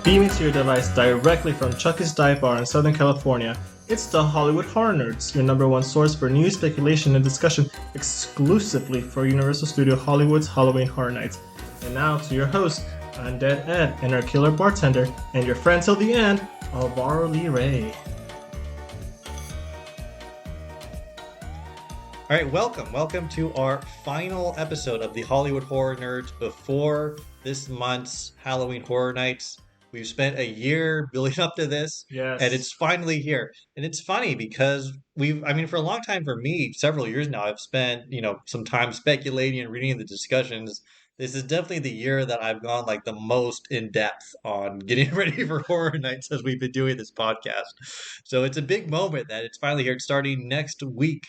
beaming to your device directly from Chucky's Dive Bar in Southern California. It's the Hollywood Horror Nerds, your number one source for news, speculation, and discussion exclusively for Universal Studio Hollywood's Halloween Horror Nights. And now to your host, Undead Ed, and our killer bartender, and your friend till the end, Alvaro Lee Ray. All right, welcome to our final episode of the Hollywood Horror Nerds before this month's Halloween Horror Nights. We've spent a year building up to this, Yes. and it's finally here. And it's funny because for a long time for me, several years now, I've spent, some time speculating and reading the discussions. This is definitely the year that I've gone like the most in depth on getting ready for Horror Nights as we've been doing this podcast. So it's a big moment that it's finally here. It's starting next week.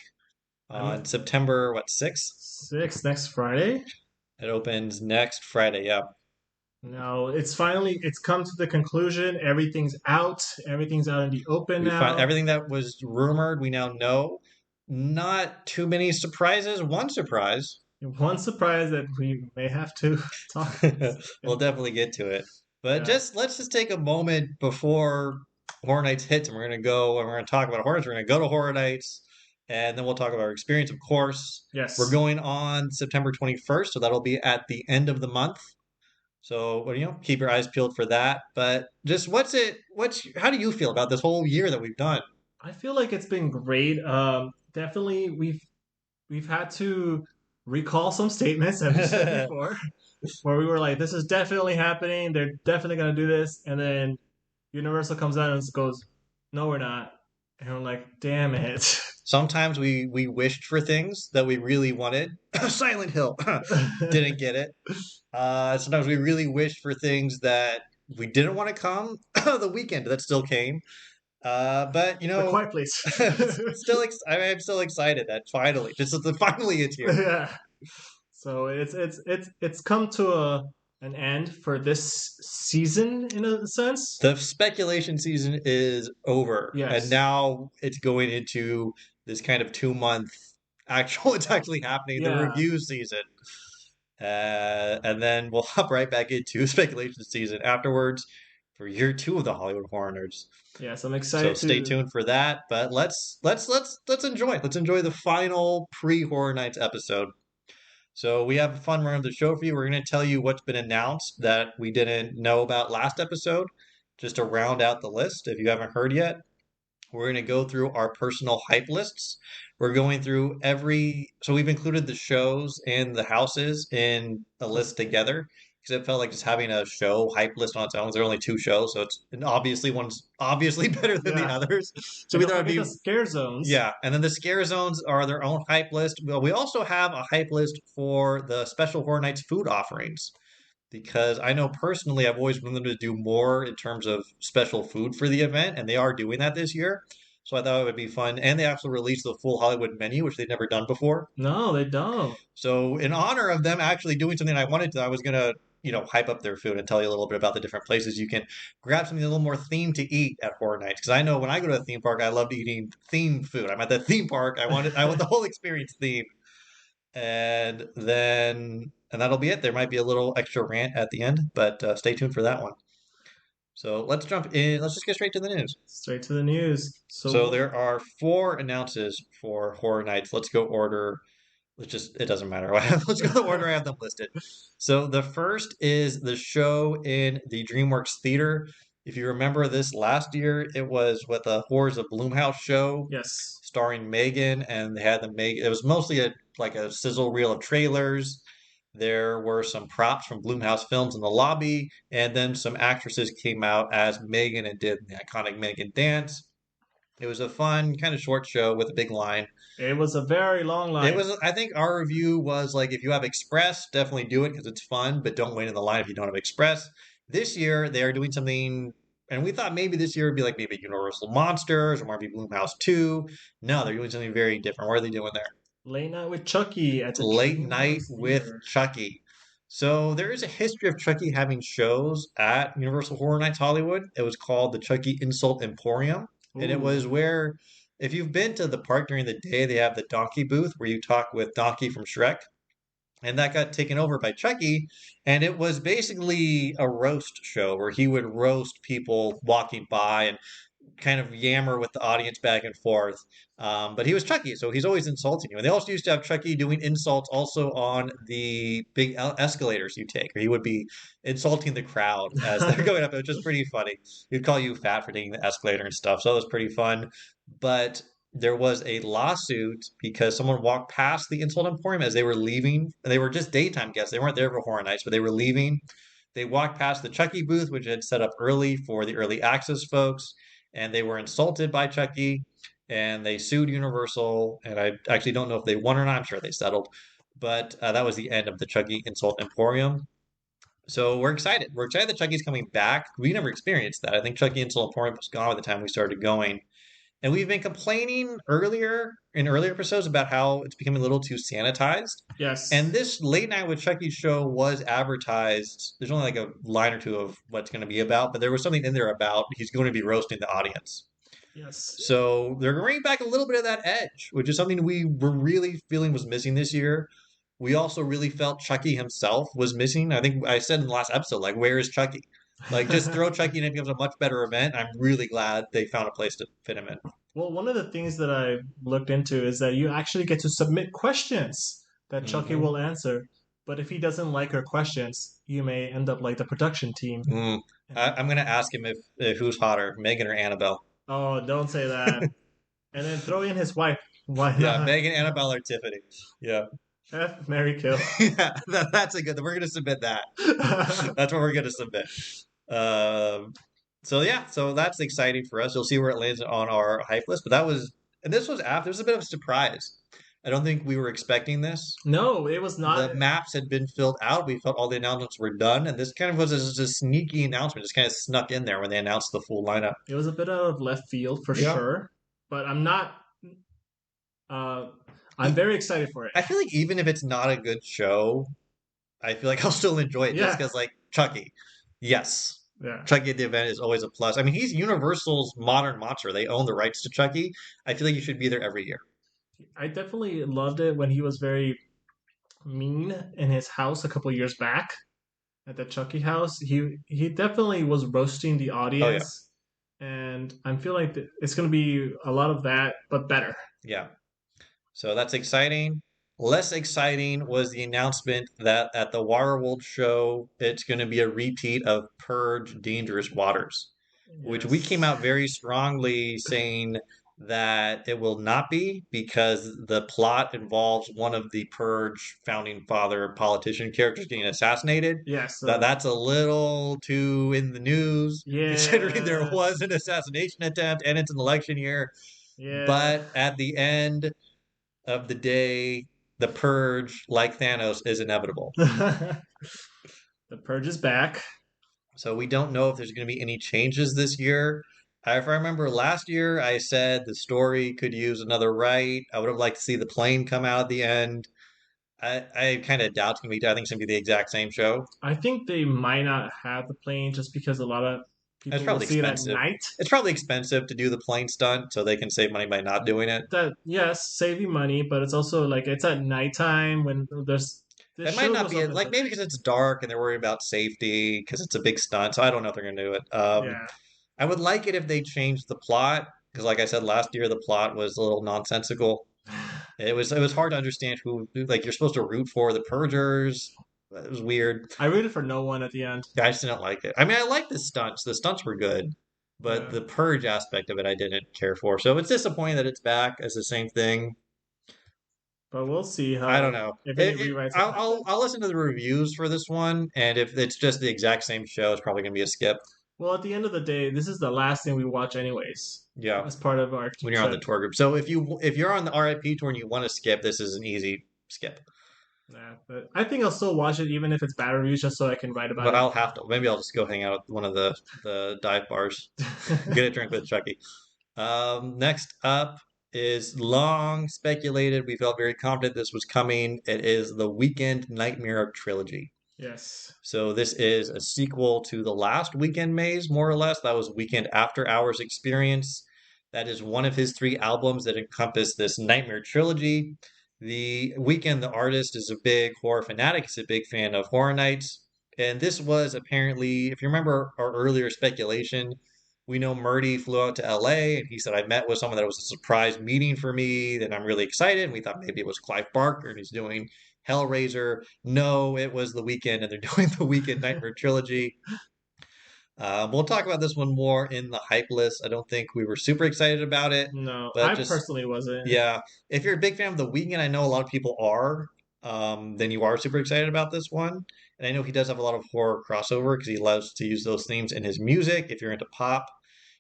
On September, 6th? 6th, next Friday? It opens next Friday, yeah. No, it's come to the conclusion. Everything's out in the open now. Everything that was rumored, we now know. Not too many surprises. One surprise. One surprise that we may have to talk. We'll definitely get to it. But Yeah. let's just take a moment before Horror Nights hits, and we're going to talk about Horror Nights. We're going to go to Horror Nights. And then we'll talk about our experience, of course. Yes. We're going on September 21st, so that'll be at the end of the month. So, keep your eyes peeled for that. But just how do you feel about this whole year that we've done? I feel like it's been great. Definitely we've had to recall some statements that we said before, where we were like, this is definitely happening. They're definitely going to do this. And then Universal comes out and goes, no, we're not. And we're like, damn it. Sometimes we wished for things that we really wanted. Silent Hill. Didn't get it. Sometimes we really wished for things that we didn't want to come. The Weeknd that still came. But The Quiet Place. I'm still excited that finally it's here. Yeah. So it's come to an end for this season in a sense. The speculation season is over. Yes. And now it's going into this kind of 2-month it's actually happening, Yeah. the review season. And then we'll hop right back into speculation season afterwards for year 2 of the Hollywood Horror Nerds. Yes, I'm excited. So stay tuned for that. But let's enjoy. Let's enjoy the final pre-Horror Nights episode. So we have a fun run of the show for you. We're going to tell you what's been announced that we didn't know about last episode, just to round out the list if you haven't heard yet. We're going to go through our personal hype lists. We're going through so we've included the shows and the houses in a list together because it felt like just having a show hype list on its own. There are only 2 shows, so one's obviously better than the others. So we thought it'd be the scare zones. Yeah, and then the scare zones are their own hype list. Well, we also have a hype list for the special Horror Nights food offerings because I know personally I've always wanted them to do more in terms of special food for the event, and they are doing that this year. So I thought it would be fun. And they also released the full Hollywood menu, which they'd never done before. No, they don't. So in honor of them actually doing something I wanted to, I was going to, hype up their food and tell you a little bit about the different places you can grab something a little more themed to eat at Horror Nights. Because I know when I go to a theme park, I love eating themed food. I'm at the theme park. I want the whole experience themed. And that'll be it. There might be a little extra rant at the end, but stay tuned for that one. So let's jump in. Let's just get straight to the news. Straight to the news. So there are 4 announces for Horror Nights. Let's go order. It doesn't matter. Let's go the order I have them listed. So the first is the show in the DreamWorks Theater. If you remember this last year, it was with the Horrors of Bloomhouse show. Yes. Starring Megan, and they had it was mostly a sizzle reel of trailers. There were some props from Blumhouse Films in the lobby, and then some actresses came out as Megan and did the iconic Megan dance. It was a fun, kind of short show with a big line. It was a very long line. I think our review was like, if you have Express, definitely do it because it's fun, but don't wait in the line if you don't have Express. This year, they are doing something, and we thought maybe this year would be like maybe Universal Monsters or maybe Blumhouse 2. No, they're doing something very different. What are they doing there? Late Night with Chucky. Late Night with Chucky. So there is a history of Chucky having shows at Universal Horror Nights Hollywood. It was called the Chucky Insult Emporium. Ooh. And it was where, if you've been to the park during the day, they have the Donkey booth where you talk with Donkey from Shrek. and that got taken over by Chucky, and it was basically a roast show where he would roast people walking by and kind of yammer with the audience back and forth. But he was Chucky, so he's always insulting you. And they also used to have Chucky doing insults also on the big escalators you take, or he would be insulting the crowd as they're going up, which is pretty funny. He'd call you fat for taking the escalator and stuff, so that was pretty fun. But there was a lawsuit because someone walked past the insult emporium as they were leaving. And they were just daytime guests; they weren't there for horror nights, but they were leaving. They walked past the Chucky booth, which had set up early for the early access folks, and they were insulted by Chucky, and they sued Universal. And I actually don't know if they won or not. I'm sure they settled, but that was the end of the Chucky Insult Emporium. So we're excited. We're excited that Chucky's coming back. We never experienced that. I think Chucky Insult Emporium was gone by the time we started going. And we've been complaining earlier in earlier episodes about how it's becoming a little too sanitized. Yes. And this Late Night with Chucky show was advertised. There's only like a line or two of what it's going to be about, but there was something in there about he's going to be roasting the audience. Yes. So they're bringing back a little bit of that edge, which is something we were really feeling was missing this year. We also really felt Chucky himself was missing. I think I said in the last episode, like, where is Chucky? Like, just throw Chucky and it becomes a much better event. I'm really glad they found a place to fit him in. Well, one of the things that I looked into is that you actually get to submit questions that Chucky Mhm. will answer. But if he doesn't like your questions, you may end up like the production team. Mm. I'm going to ask him if who's hotter, Megan or Annabelle. Oh, don't say that. And then throw in his wife. Why Yeah, not? Megan, Annabelle, or Tiffany. Yeah. F, Mary, kill. Yeah, that's a good. We're going to submit that. That's what we're going to submit. Um, so yeah, so that's exciting for us. You'll see where it lands on our hype list. But that was, and this was after. There's a bit of a surprise. I don't think we were expecting this. No, it was not. The maps had been filled out. We felt all the announcements were done, and this kind of was a sneaky announcement. Just kind of snuck in there when they announced the full lineup. It was a bit out of left field for Yeah. sure. But I'm not. Uh, I'm very excited for it. I feel like even if it's not a good show, I feel like I'll still enjoy it just Yeah. because, like, Chucky. Yes, Yeah. Chucky at the event is always a plus. I mean, he's Universal's modern monster. They own the rights to Chucky. I feel like you should be there every year. I definitely loved it when he was very mean in his house a couple years back at the Chucky house. He definitely was roasting the audience, and I feel like it's going to be a lot of that, but better. Yeah. So that's exciting. Less exciting was the announcement that at the Waterworld show, it's going to be a repeat of Purge Dangerous Waters, which we came out very strongly saying that it will not be because the plot involves one of the Purge founding father politician characters getting assassinated. Yes. That's a little too in the news, considering there Yes. was an assassination attempt and it's an election year. Yeah. But at the end of the day, the Purge, like Thanos, is inevitable. The Purge is back. So we don't know if there's going to be any changes this year. If I remember last year, I said the story could use another write. I would have liked to see the plane come out at the end. I kind of doubt it's going to be. I think it's going to be the exact same show. I think they might not have the plane just because a lot of people It's will probably see expensive. it at night. It's probably expensive to do the plane stunt, so they can save money by not doing it. That yes, save you money, but it's also like it's at nighttime when there's. It might not be like maybe because it's dark and they're worried about safety because it's a big stunt. So I don't know if they're going to do it. Yeah. I would like it if they changed the plot because, like I said last year, the plot was a little nonsensical. It was hard to understand who like you're supposed to root for the Purgers. It was weird. I rooted for no one at the end. I just didn't like it. I mean, I liked the stunts. The stunts were good, but Yeah. the Purge aspect of it I didn't care for. So it's disappointing that it's back as the same thing. But we'll see how. I don't know. If any rewrites. I'll listen to the reviews for this one, and if it's just the exact same show, it's probably gonna be a skip. Well, at the end of the day, this is the last thing we watch, anyways. Yeah, As part of our. when you're on the tour group. So if you're on the RIP tour and you want to skip, this is an easy skip. Yeah, but I think I'll still watch it even if it's bad reviews, just so I can write about But it. I'll have to. Maybe I'll just go hang out at one of the dive bars, get a drink with Chucky. Next up is long speculated. We felt very confident this was coming. It is the Weeknd Nightmare trilogy. Yes. So this is a sequel to the last Weekend Maze, more or less. That was Weekend After Hours Experience. That is one of his 3 albums that encompass this Nightmare trilogy. The Weeknd, the artist, is a big horror fanatic. He's a big fan of Horror Nights. And this was apparently, if you remember our earlier speculation, we know Murdy flew out to LA and he said, I met with someone that was a surprise meeting for me, and I'm really excited. And we thought maybe it was Clive Barker and he's doing Hellraiser. No, it was The Weeknd, and they're doing the Weeknd Nightmare Trilogy. We'll talk about this one more in the hype list. I don't think we were super excited about it, No, but I just personally wasn't. yeah, if you're a big fan of The Weeknd, I know a lot of people are. Then you are super excited about this one, and I know he does have a lot of horror crossover because he loves to use those themes in his music. If you're into pop,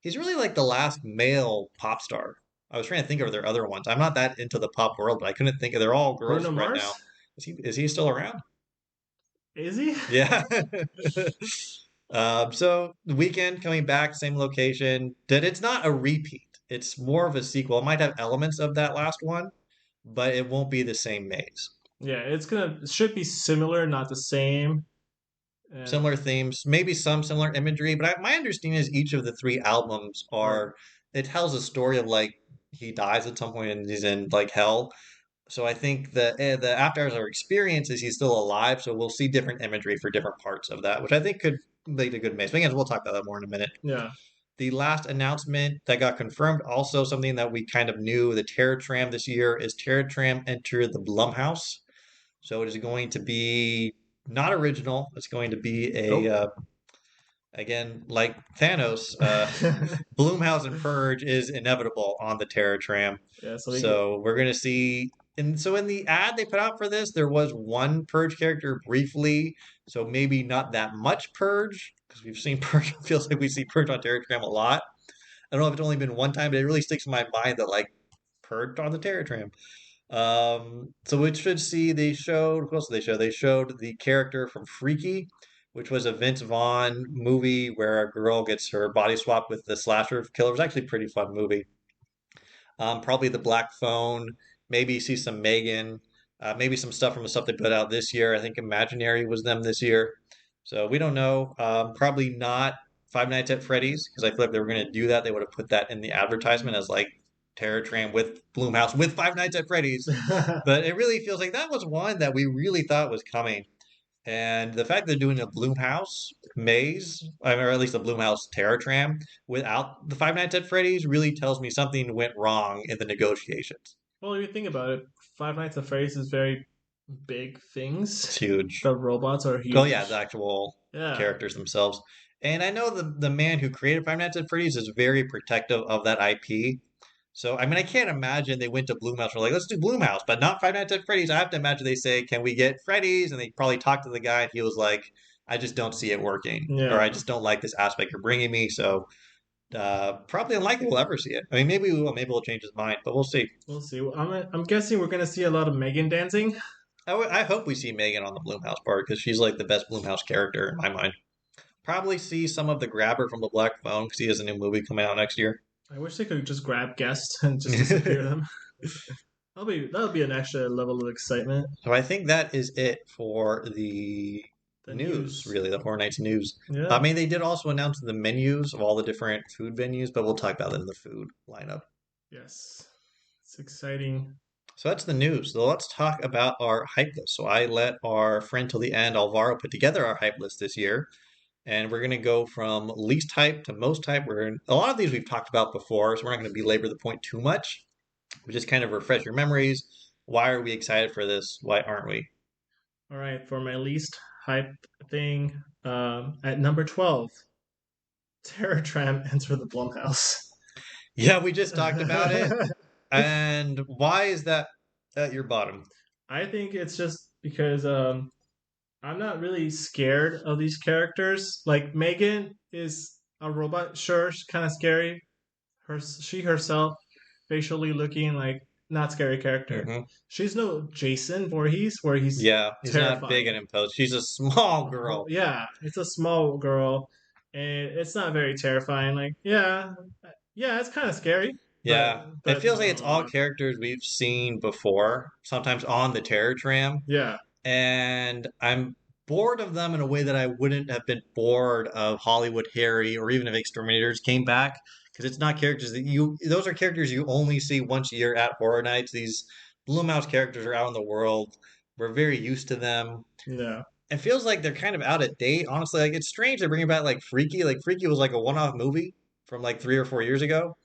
he's really like the last male pop star. I was trying to think of their other ones. I'm not that into the pop world, but I couldn't think of. They're all girls Bruno right now. Mars? Is he still around? Is he? Yeah. So the Weekend coming back, same location. That it's not a repeat. It's more of a sequel. It might have elements of that last one, but it won't be the same maze. Yeah, it should be similar, not the same. And Similar themes, maybe some similar imagery, but my understanding is each of the three albums or are it tells a story of like he dies at some point and he's in like hell. So I think the after hours our experience is he's still alive, so we'll see different imagery for different parts of that, which I think could make a good maze. But again, we'll talk about that more in a minute. yeah. The last announcement that got confirmed, also something that we kind of knew, the Terror Tram this year is Terror Tram Enter the Blumhouse. So it is going to be not original. It's going to be a Oh. again like Thanos. Blumhouse and Purge is inevitable on the Terror Tram. Yeah, so we get So we're gonna see. And so in the ad they put out for this, there was one Purge character briefly. So maybe not that much Purge because we've seen Purge. It feels like we see Purge on Terror Tram a lot. I don't know if it's only been one time, but it really sticks in my mind that like Purge on the Terror Tram. So we should see they showed what else did they show? They showed the character from Freaky, which was a Vince Vaughn movie where a girl gets her body swapped with the slasher killer. It was actually a pretty fun movie. Probably the Black Phone. Maybe see some Megan. Maybe some stuff from the stuff they put out this year. I think Imaginary was them this year. So we don't know. Probably not Five Nights at Freddy's because I feel like they were going to do that. They would have put that in the advertisement as like Terror Tram with Bloomhouse with Five Nights at Freddy's. But it really feels like that was one that we really thought was coming. And the fact they're doing a Bloomhouse maze, or at least a Bloomhouse Terror Tram, without the Five Nights at Freddy's really tells me something went wrong in the negotiations. well, if you think about it, Five Nights at Freddy's is very big It's things. huge. The robots are Oh yeah, the huge. actual Yeah. characters themselves. And I know the man who created Five Nights at Freddy's is very protective of that IP. So I mean, I can't imagine they went to Bloomhouse for like, let's do Bloomhouse, but not Five Nights at Freddy's. I have to imagine they say, can we get Freddy's? And they probably talked to the guy, and he was like, I just don't see it working, or I Yeah. just don't like this aspect you're bringing me. So probably unlikely we'll ever see it. I mean, maybe we will. Maybe we'll change his mind, but we'll see. We'll see. I'm guessing we're gonna see a lot of Megan dancing. I hope we see Megan on the Bloomhouse part because she's like the best Bloomhouse character in my mind. Probably see some of the grabber from the Black Phone because he has a new movie coming out next year. I wish they could just grab guests and just disappear them. That'll be an extra level of excitement. So I think that is it for the The news, news. really, the Horror Nights news. I Yeah. mean, they did also announce the menus of all the different food venues, but we'll talk about that in the food lineup. Yes. It's exciting. So that's the news. So let's talk about our hype list. So I let our friend till the end, Alvaro, put together our hype list this year. And we're going to go from least hype to most hype. A lot of these we've talked about before, so we're not going to belabor the point too much. We just kind of refresh your memories. Why are we excited for this? Why aren't we? All right, for my least hype thing, at number 12, Terror Tram Enter the Blumhouse. Yeah, we just talked about it. And why is that at your bottom? I think it's just because I'm not really scared of these characters. Like Megan is a robot, sure, she's kind of scary. She herself, facially looking like not scary character. Hmm. She's no Jason Voorhees, where he's Yeah, he's not big terrifying. and imposed. She's a small girl. Yeah, it's a small girl, and it's not very terrifying. Like, yeah, yeah, it's kind of scary, Yeah, it but feels like it's all no, characters we've seen before, sometimes on the Terror Tram. yeah, And I'm bored of them in a way that I wouldn't have been bored of Hollywood Harry or even if Exterminators came back because it's not characters that those are characters you only see once a year at Horror Nights. These Blumhouse characters are out in the world. We're very used to them. Yeah. It feels like they're kind of out of date. Honestly, like it's strange they're bringing back like Freaky. Like Freaky was like a one-off movie from like 3 or 4 years ago.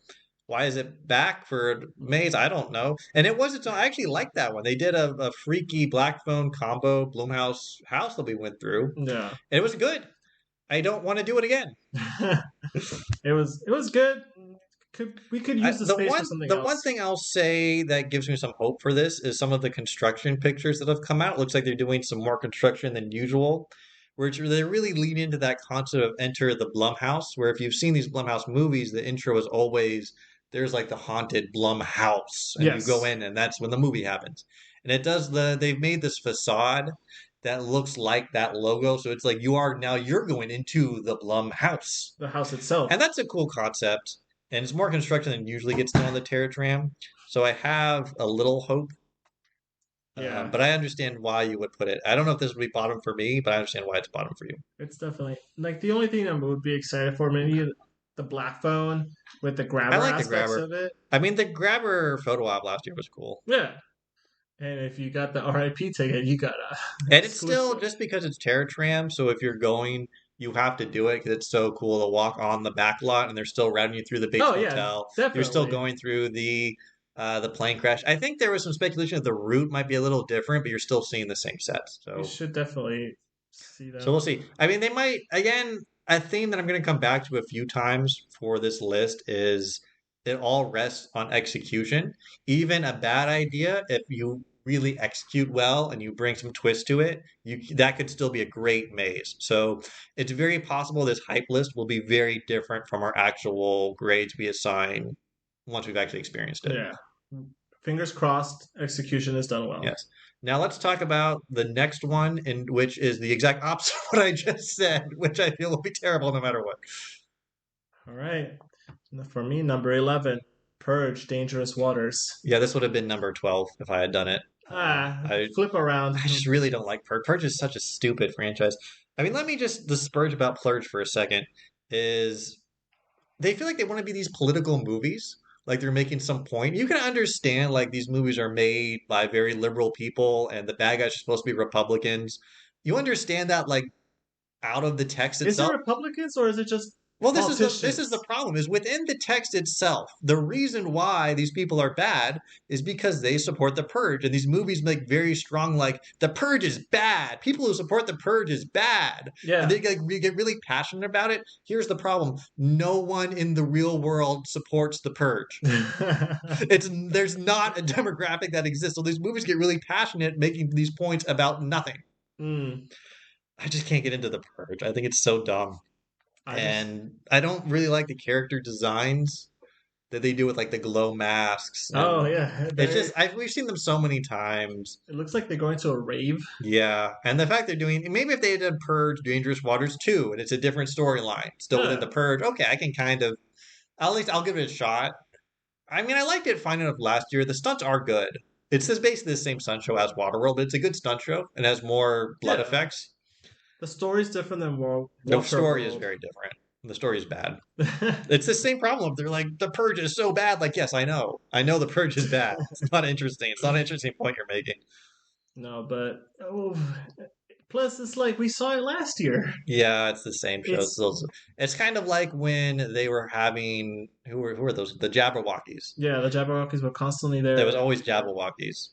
Why is it back for Maze? I don't know. And it was its own. I actually liked that one. They did a freaky Black Phone combo Blumhouse house that we went through. Yeah. And it was good. I don't want to do it again. It was good. We could use the space for something The one else. thing I'll say that gives me some hope for this is some of the construction pictures that have come out. It looks like they're doing some more construction than usual, which they really lean into that concept of enter the Blumhouse, where if you've seen these Blumhouse movies, the intro is always there's like the haunted Blumhouse, and you go Yes. in, and that's when the movie happens. And it does they've made this facade that looks like that logo, so it's like you're going into the Blumhouse. The house itself. And that's a cool concept. And it's more construction than usually gets done on the Terror Tram. So I have a little hope. Yeah. But I understand why you would put it. I don't know if this would be bottom for me, but I understand why it's bottom for you. It's definitely like the only thing I would be excited for, maybe the black phone with the I grabber like the aspects grabber. of it. I mean, the grabber photo op last year was cool. Yeah. And if you got the RIP ticket, you got a And it's still exclusive. just because it's Terror Tram. So if you're going, you have to do it because it's so cool to walk on the back lot and they're still routing you through the Bates Oh yeah, Motel. You're still definitely. going through the plane crash. I think there was some speculation that the route might be a little different, but you're still seeing the same sets. You So should definitely see so them. we'll see. I mean, they might again. A theme that I'm going to come back to a few times for this list is it all rests on execution. Even a bad idea, if you really execute well and you bring some twist to it, you that could still be a great maze. So it's very possible this hype list will be very different from our actual grades we assign once we've actually experienced it. Yeah. Fingers crossed, execution is done well. Yes. Now let's talk about the next one, in which is the exact opposite of what I just said, which I feel will be terrible no matter what. All right. For me, number 11, Purge, Dangerous Waters. Yeah, this would have been number 12 if I had done it. I Flip around. I just really don't like Purge. Purge is such a stupid franchise. I mean, let me just disperse about Purge for a second. Is they feel like they want to be these political movies, like they're making some point. You can understand like these movies are made by very liberal people, and the bad guys are supposed to be Republicans. You understand that like out of the text Is it itself. Republicans or is it just Well, this is the politicians? problem is within the text itself. The reason why these people are bad is because they support the purge, and these movies make very strong like the purge is bad. People who support the purge is bad, and Yeah. they get really passionate about it. Here's the problem: no one in the real world supports the purge. It's there's not a demographic that exists, so these movies get really passionate making these points about nothing. mm, I just can't get into the purge. I think it's so dumb. I just. And I don't really like the character designs that they do with like the glow masks, Oh, and yeah. it's just we've seen them so many times. It looks like they're going to a rave. Yeah, and the fact they're doing maybe if they did Purge Dangerous Waters 2 and it's a different storyline, still within Huh. the Purge, okay, I can kind of at least I'll give it a shot. I mean, I liked it fine enough last year. The stunts are good. It's just basically the same stunt show as Waterworld, but it's a good stunt show and has more blood Yeah. effects. The story's different than The story is Waterworld. very different. The story is bad. It's the same problem. They're like, the purge is so bad. Like, yes, I know. I know the purge is bad. It's not interesting. It's not an interesting point you're making. No, but plus it's like we saw it last year. Yeah, it's the same show. It's It's kind of like when they were having who were those? The Jabberwockies. yeah, the Jabberwockies were constantly There was there. always Jabberwockies.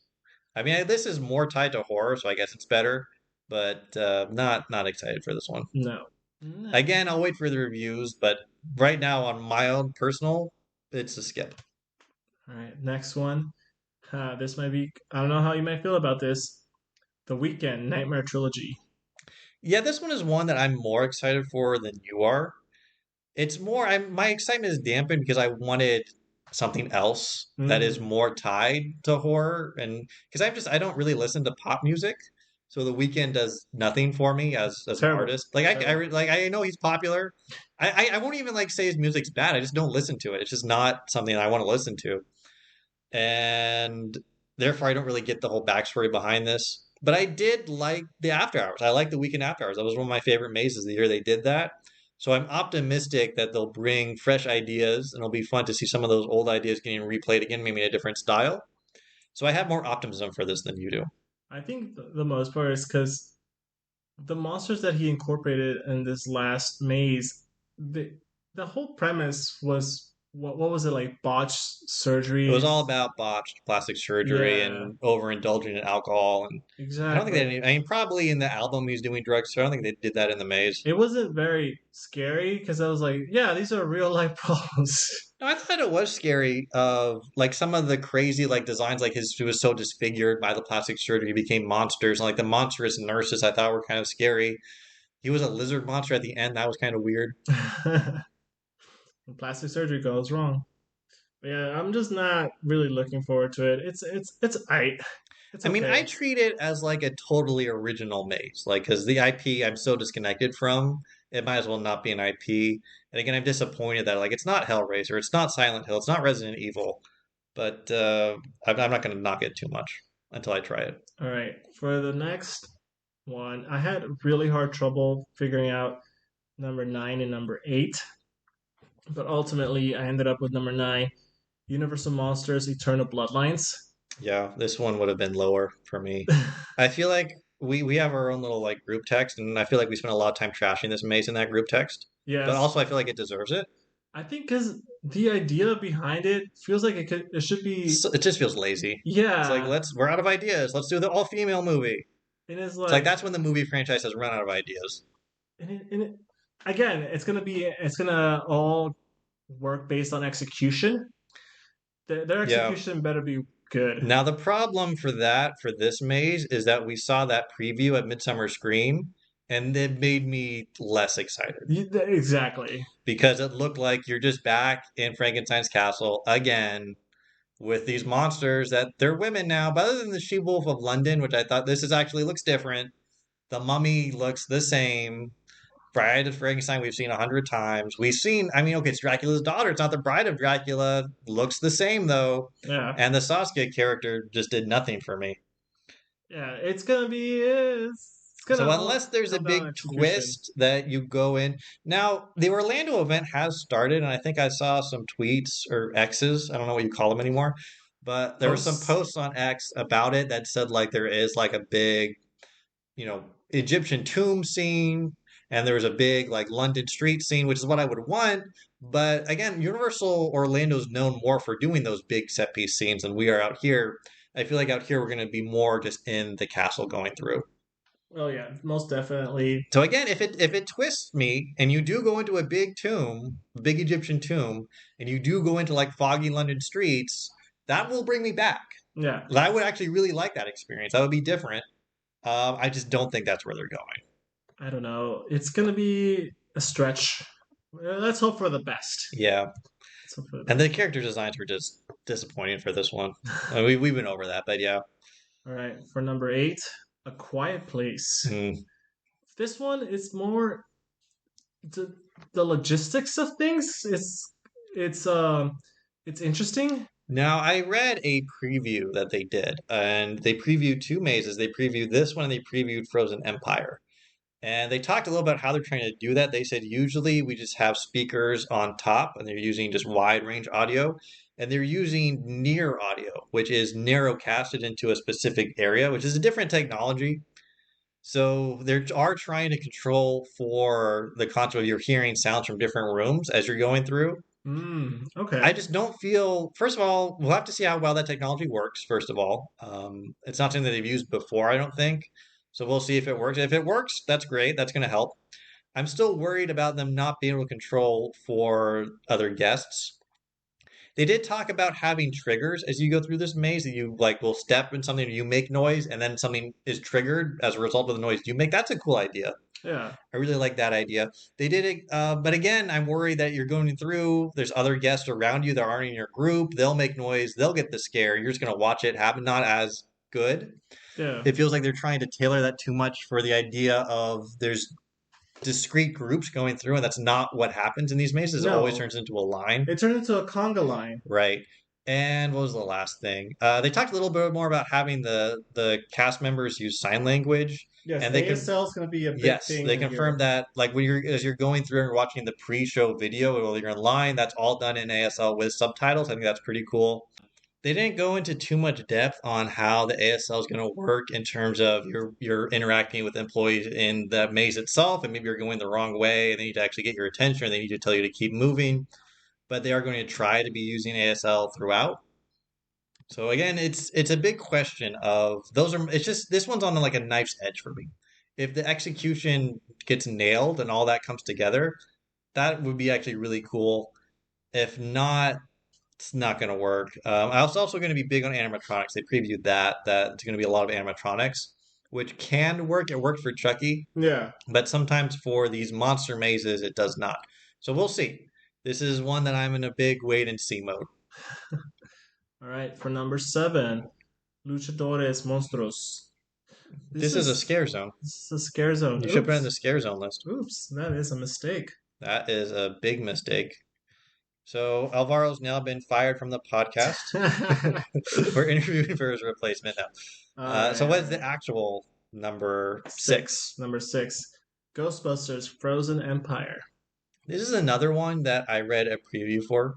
I mean, this is more tied to horror, so I guess it's better. But not excited for this one. No. No. Again, I'll wait for the reviews. But right now, on my own personal, it's a skip. All right, next one. This might be. I don't know how you might feel about this. The Weekend Nightmare Trilogy. Yeah, this one is one that I'm more excited for than you are. It's more, my excitement is dampened because I wanted something else that is Mm, more tied to horror, and because I don't really listen to pop music, so The Weeknd does nothing for me as an terrible. artist. Like Terrible. like I know he's popular. I won't even like say his music's bad. I just don't listen to it. It's just not something I want to listen to, and therefore I don't really get the whole backstory behind this. But I did like the After Hours. I like the Weekend After Hours. That was one of my favorite mazes the year they did that. So I'm optimistic that they'll bring fresh ideas, and it'll be fun to see some of those old ideas getting replayed again, maybe in a different style. So I have more optimism for this than you do. I think the most part is because the monsters that he incorporated in this last maze, the whole premise was what was it like botched It was all surgeries? about botched plastic surgery Yeah, and overindulging in alcohol, and I don't think they. exactly. I mean, probably in the album he's doing drugs, so I don't think they did that in the maze. It wasn't very scary because I was like, yeah, these are real life problems. No, I thought it was scary. Of like some of the crazy like designs, like his he was so disfigured by the plastic surgery, he became monsters. And, like the monstrous nurses, I thought were kind of scary. He was a lizard monster at the end. That was kind of weird. When plastic surgery goes wrong. But yeah, I'm just not really looking forward to it. It's alright. It's I mean, I okay. treat it as like a totally original maze, like because the IP I'm so disconnected from, it might as well not be an IP. And again, I'm disappointed that like it's not Hellraiser, it's not Silent Hill, it's not Resident Evil, but I'm not going to knock it too much until I try it. All right. For the next one, I had really hard trouble figuring out number 9 and number 8, but ultimately I ended up with number 9, Universal Monsters Eternal Bloodlines. Yeah, this one would have been lower for me. I feel like we have our own little like group text, and I feel like we spent a lot of time trashing this maze in that group text. But Yes, also, I feel like it deserves it. I think because the idea behind it feels like it should be, It just feels lazy. It's like yeah, we're out of ideas. Let's do the all female movie. and it's It's like like that's when the movie franchise has run out of ideas. and again, it's gonna all work based on execution. Their Yeah. execution better be good. Now the problem for that for this maze is that we saw that preview at Midsummer Scream, and it made me less excited Exactly. because it looked like you're just back in Frankenstein's castle again with these monsters that they're women now. But other than the She Wolf of London, which I thought this is actually looks different, the Mummy looks the same. Bride of Frankenstein we've seen 100 times. We've seen, I mean, okay, it's Dracula's daughter. It's not the Bride of Dracula. Looks the same though. Yeah. And the Saskia character just did nothing for me. Yeah. It's So gonna all unless there's a come down to big execution. twist that you go in. Now, the Orlando event has started, and I think I saw some tweets or X's. I don't know what you call them anymore. But there were some Posts. posts on X about it that said like there is like a big Egyptian tomb scene, and there was a big like London street scene, which is what I would want. But again, Universal Orlando's known more for doing those big set piece scenes than we are out here. I feel like out here we're going to be more just in the castle going through. Well, yeah, most definitely. So again, if it twists me and you do go into a big tomb, a big Egyptian tomb, and you do go into like foggy London streets, that will bring me back. Yeah. I would actually really like that experience. That would be different. I just don't think that's where they're going. I don't know. It's gonna be a stretch. Let's hope for the best. Yeah. Let's hope for the And the best. character designs were just disappointing for this one. I mean, we've been over that, but yeah. All right. For number 8, A Quiet Place. Mm. This one is more the the logistics of things. It's it's interesting. Now, I read a preview that they did, and they previewed two mazes. They previewed this one, and they previewed Frozen Empire. And they talked a little about how they're trying to do that. They said usually we just have speakers on top, and they're using just wide range audio. And they're using near audio, which is narrow casted into a specific area, which is a different technology. So they are trying to control for the concept of you're hearing sounds from different rooms as you're going through. I Okay. just don't feel, first of all, we'll have to see how well that technology works, first of all. It's not something that they've used before, I don't think. So we'll see if it works. If it works, that's great. That's going to help. I'm still worried about them not being able to control for other guests. They did talk about having triggers as you go through this maze that you like will step in something, you make noise, and then something is triggered as a result of the noise you make. That's a cool idea. Yeah. I really like that idea. They did it, but again, I'm worried that you're going through. There's other guests around you that aren't in your group. They'll make noise. They'll get the scare. You're just gonna watch it happen. Not as good. Yeah. It feels like they're trying to tailor that too much for the idea of there's discrete groups going through, and that's not what happens in these mazes. It always No. turns into a line. It turned into a conga line. Right. And what was the last thing? They talked a little bit more about having the cast members use sign language, Yes, and they can. ASL is going to be a big Yes, thing they in confirmed Europe. that. Like when you're as you're going through and watching the pre-show video while you're in line, that's all done in ASL with subtitles. I think that's pretty cool. They didn't go into too much depth on how the ASL is going to work in terms of you're interacting with employees in the maze itself, and maybe you're going the wrong way, and they need to actually get your attention, or they need to tell you to keep moving. But they are going to try to be using ASL throughout. So again, it's a big question of those are it's just this one's on like a knife's edge for me. If the execution gets nailed and all that comes together, that would be actually really cool. If not, it's not going to work. I was also going to be big on animatronics. They previewed that it's going to be a lot of animatronics, which can work. It worked for Chucky, Yeah. but sometimes for these monster mazes, it does not. So we'll see. This is one that I'm in a big wait and see mode. All right, for number 7, Luchadores Monstruos. This is a scare zone. This is a scare zone. You should put it in the scare zone list. Oops, that is a mistake. That is a big mistake. So Alvaro's now been fired from the podcast. We're interviewing for his replacement now. So what is the actual number 6? Number 6, Ghostbusters Frozen Empire. This is another one that I read a preview for.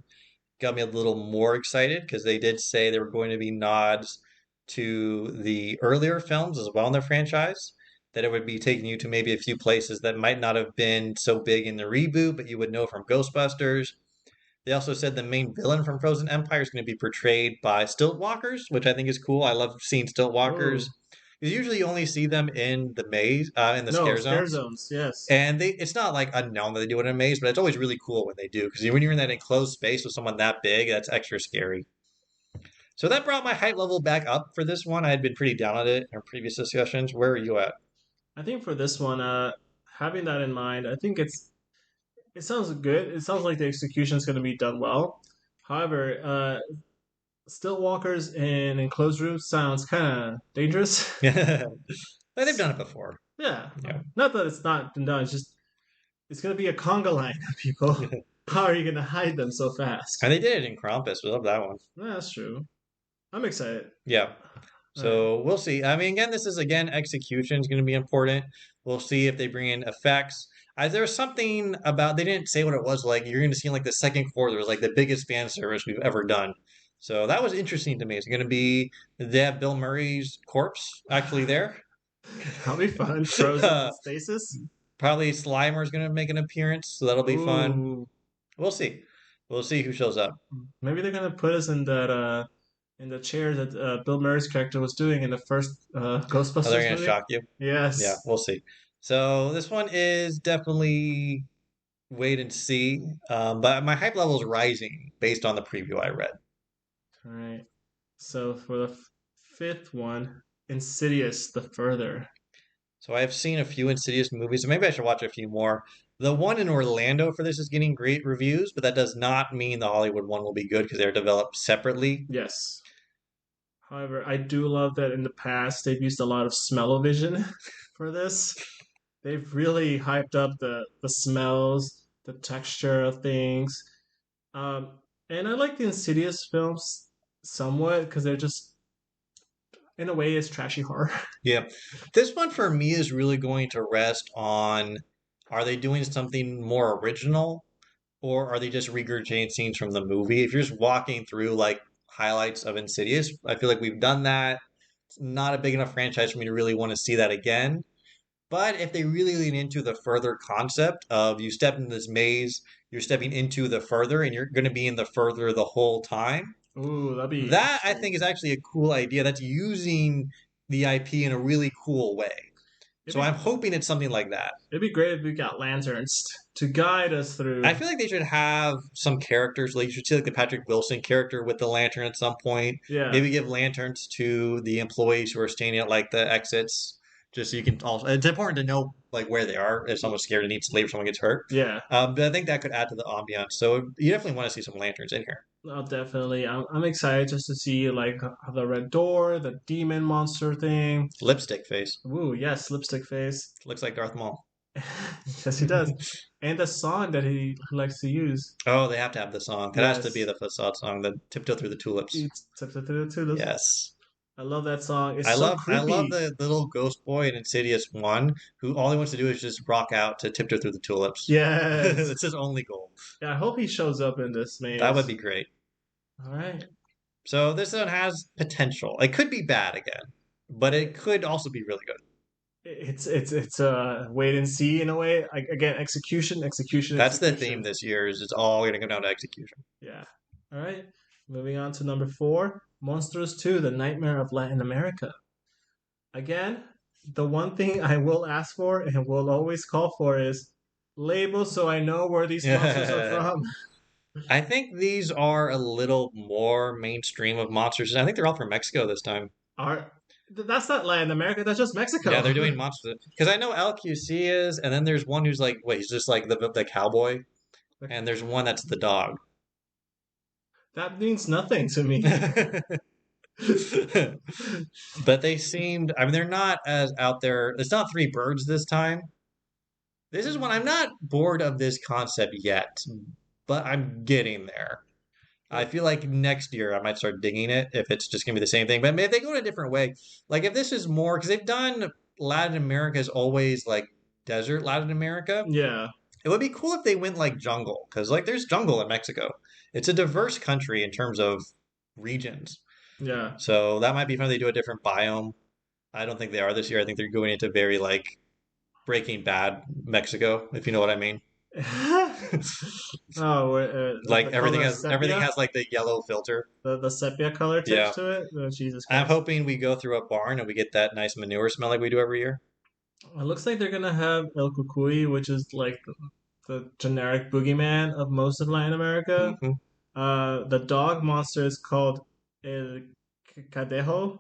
Got me a little more excited because they did say there were going to be nods to the earlier films as well in the franchise. That it would be taking you to maybe a few places that might not have been so big in the reboot, but you would know from Ghostbusters. They also said the main villain from Frozen Empire is going to be portrayed by stilt walkers, which I think is cool. I love seeing stilt walkers. Because usually you only see them in the maze, in the scare zones, yes. And it's not like unknown that they do it in a maze, but it's always really cool when they do. Because when you're in that enclosed space with someone that big, that's extra scary. So that brought my hype level back up for this one. I had been pretty down on it in our previous discussions. Where are you at? I think for this one, having that in mind, I think it sounds good. It sounds like the execution is going to be done well. However, stilt walkers in enclosed rooms sounds kind of dangerous. Yeah, they've done it before. Yeah. Yeah. Not that it's not been done. It's just it's going to be a conga line of people. How are you going to hide them so fast? And they did it in Krampus. We love that one. Yeah, that's true. I'm excited. Yeah. So we'll see. I mean, again, this is execution is going to be important. We'll see if they bring in effects. There's something about they didn't say what it was like. You're going to see in like the second quarter was like the biggest fan service we've ever done. So that was interesting to me. It's going to be they have Bill Murray's corpse actually there. That'll be fun. Frozen stasis. Probably Slimer's going to make an appearance, so that'll be fun. We'll see. We'll see who shows up. Maybe they're going to put us in that. In the chair that Bill Murray's character was doing in the first Ghostbusters they're going to movie. shock you? Yes. Yeah, we'll see. So this one is definitely wait and see. But my hype level is rising based on the preview I read. All right. So for the 5th one, Insidious: The Further. So I've seen a few Insidious movies, so maybe I should watch a few more. The one in Orlando for this is getting great reviews, but that does not mean the Hollywood one will be good because they're developed separately. Yes. However, I do love that in the past they've used a lot of smell-o-vision for this. They've really hyped up the smells, the texture of things. And I like the Insidious films somewhat because they're just, in a way, it's trashy horror. Yeah. This one for me is really going to rest on are they doing something more original or are they just regurgitating scenes from the movie? If you're just walking through like highlights of Insidious, I feel like we've done that. It's not a big enough franchise for me to really want to see that again. But if they really lean into the further concept of you step into this maze, you're stepping into the further, and you're going to be in the further the whole time. Ooh, that I think is actually a cool idea. That's using the IP in a really cool way. So I'm hoping it's something like that. It'd be great if we got lanterns to guide us through. I feel like they should have some characters. Like you should see like the Patrick Wilson character with the lantern at some point. Yeah. Maybe give lanterns to the employees who are staying at like the exits. Just so you can also, it's important to know like where they are if someone's scared and needs to leave, or someone gets hurt. Yeah. But I think that could add to the ambiance. So you definitely want to see some lanterns in here. Oh, definitely. I'm excited just to see like the red door, the demon monster thing. Lipstick face. Ooh, yes, lipstick face. Looks like Darth Maul. Yes, he does. And the song that he likes to use. Oh, they have to have the song. That has to be the facade song, the Tiptoe Through the Tulips. Tiptoe Through the Tulips. Yes. I love that song. It's I so love creepy. the little ghost boy in Insidious 1 who all he wants to do is just rock out to Tiptoe Through the Tulips. Yes. It's his only goal. Yeah, I hope he shows up in this, man. That would be great. All right. So this one has potential. It could be bad again, but it could also be really good. It's a wait and see in a way. Like again, execution, execution, That's the theme execution. this year. Is it's all going to come down to execution. Yeah. All right. Moving on to number four, Monsters 2: The Nightmare of Latin America. Again, the one thing I will ask for and will always call for is labels so I know where these monsters are Yeah. from. I think these are a little more mainstream of monsters. I think they're all from Mexico this time. Are that's not Latin America, that's just Yeah, Mexico. they're doing monsters because I know LQC is, and then there's one who's like, wait, he's just like the cowboy, and there's one that's the dog. That means nothing to me. But they seemed, I mean, they're not as out there. It's not three birds this time. This is one I'm not bored of this concept yet, but I'm getting there. I feel like next year I might start digging it if it's just gonna be the same thing. But if they go in a different way, like if this is more, because they've done Latin America is always like desert Latin America. Yeah, It would be cool if they went like jungle, because like there's jungle in Mexico. It's a diverse country in terms of regions. yeah. So that might be fun if they do a different biome. I don't think they are this year. I think they're going into very like Breaking Bad Mexico, if you know what I mean. Oh, Like the color everything sepia, has like the yellow filter. the sepia color Yeah. tips to it. Oh, Jesus I'm Christ! hoping we go through a barn and we get that nice manure smell like we do every year. It looks like they're gonna have El Cucuy, which is like the generic boogeyman of most of Latin America. Hmm. The dog monster is called El Cadejo,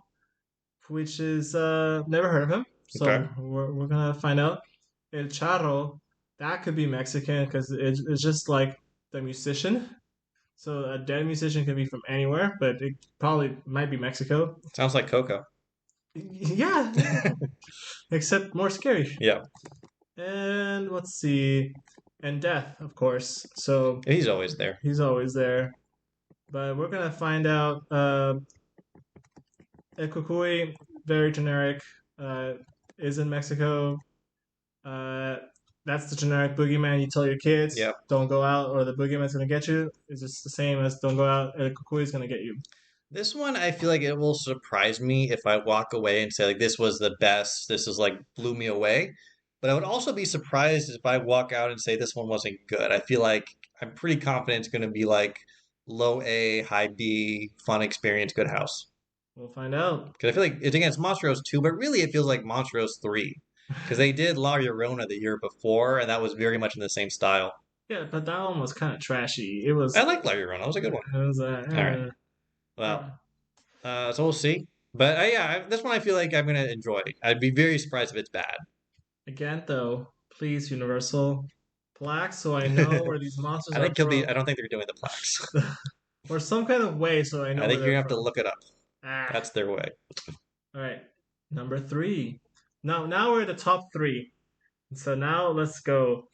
which is never heard of him. Okay. So we're gonna find out. El Charro, that could be Mexican because it's just like the musician. So a dead musician can be from anywhere, but it probably might be Mexico. Sounds like Coco. Yeah, except more scary. Yeah. And let's see, and death, of course. So He's always there. he's always there. But we're gonna find out. El Cucuy, very generic, uh, is in Mexico. Uh, that's the generic boogeyman you tell your kids, Yep. don't go out or the boogeyman's gonna get you. It's just the same as don't go out, El Cucuy is gonna get you. This one, I feel like it will surprise me if I walk away and say like this was the best. This is like blew me away. But I would also be surprised if I walk out and say this one wasn't good. I feel like I'm pretty confident it's going to be like low A, high B, fun experience, good house. We'll find out. Because I feel like it's against Monstros 2, but really it feels like Monstros 3. Because they did La Llorona the year before, and that was very much in the same style. Yeah, but that one was kind of trashy. I like La Llorona. That was a good one. It was All right. Well, so we'll see. But yeah, this one I feel like I'm going to enjoy. I'd be very surprised if it's bad. again though, please Universal plaque so I know where these monsters I are think he'll be. from, I don't think they're doing the plaques. or some kind of way so I know I where think you're they're gonna have to from. look it up. Ah, That's their way. all right. Number three. Now we're at the top three. So now let's go.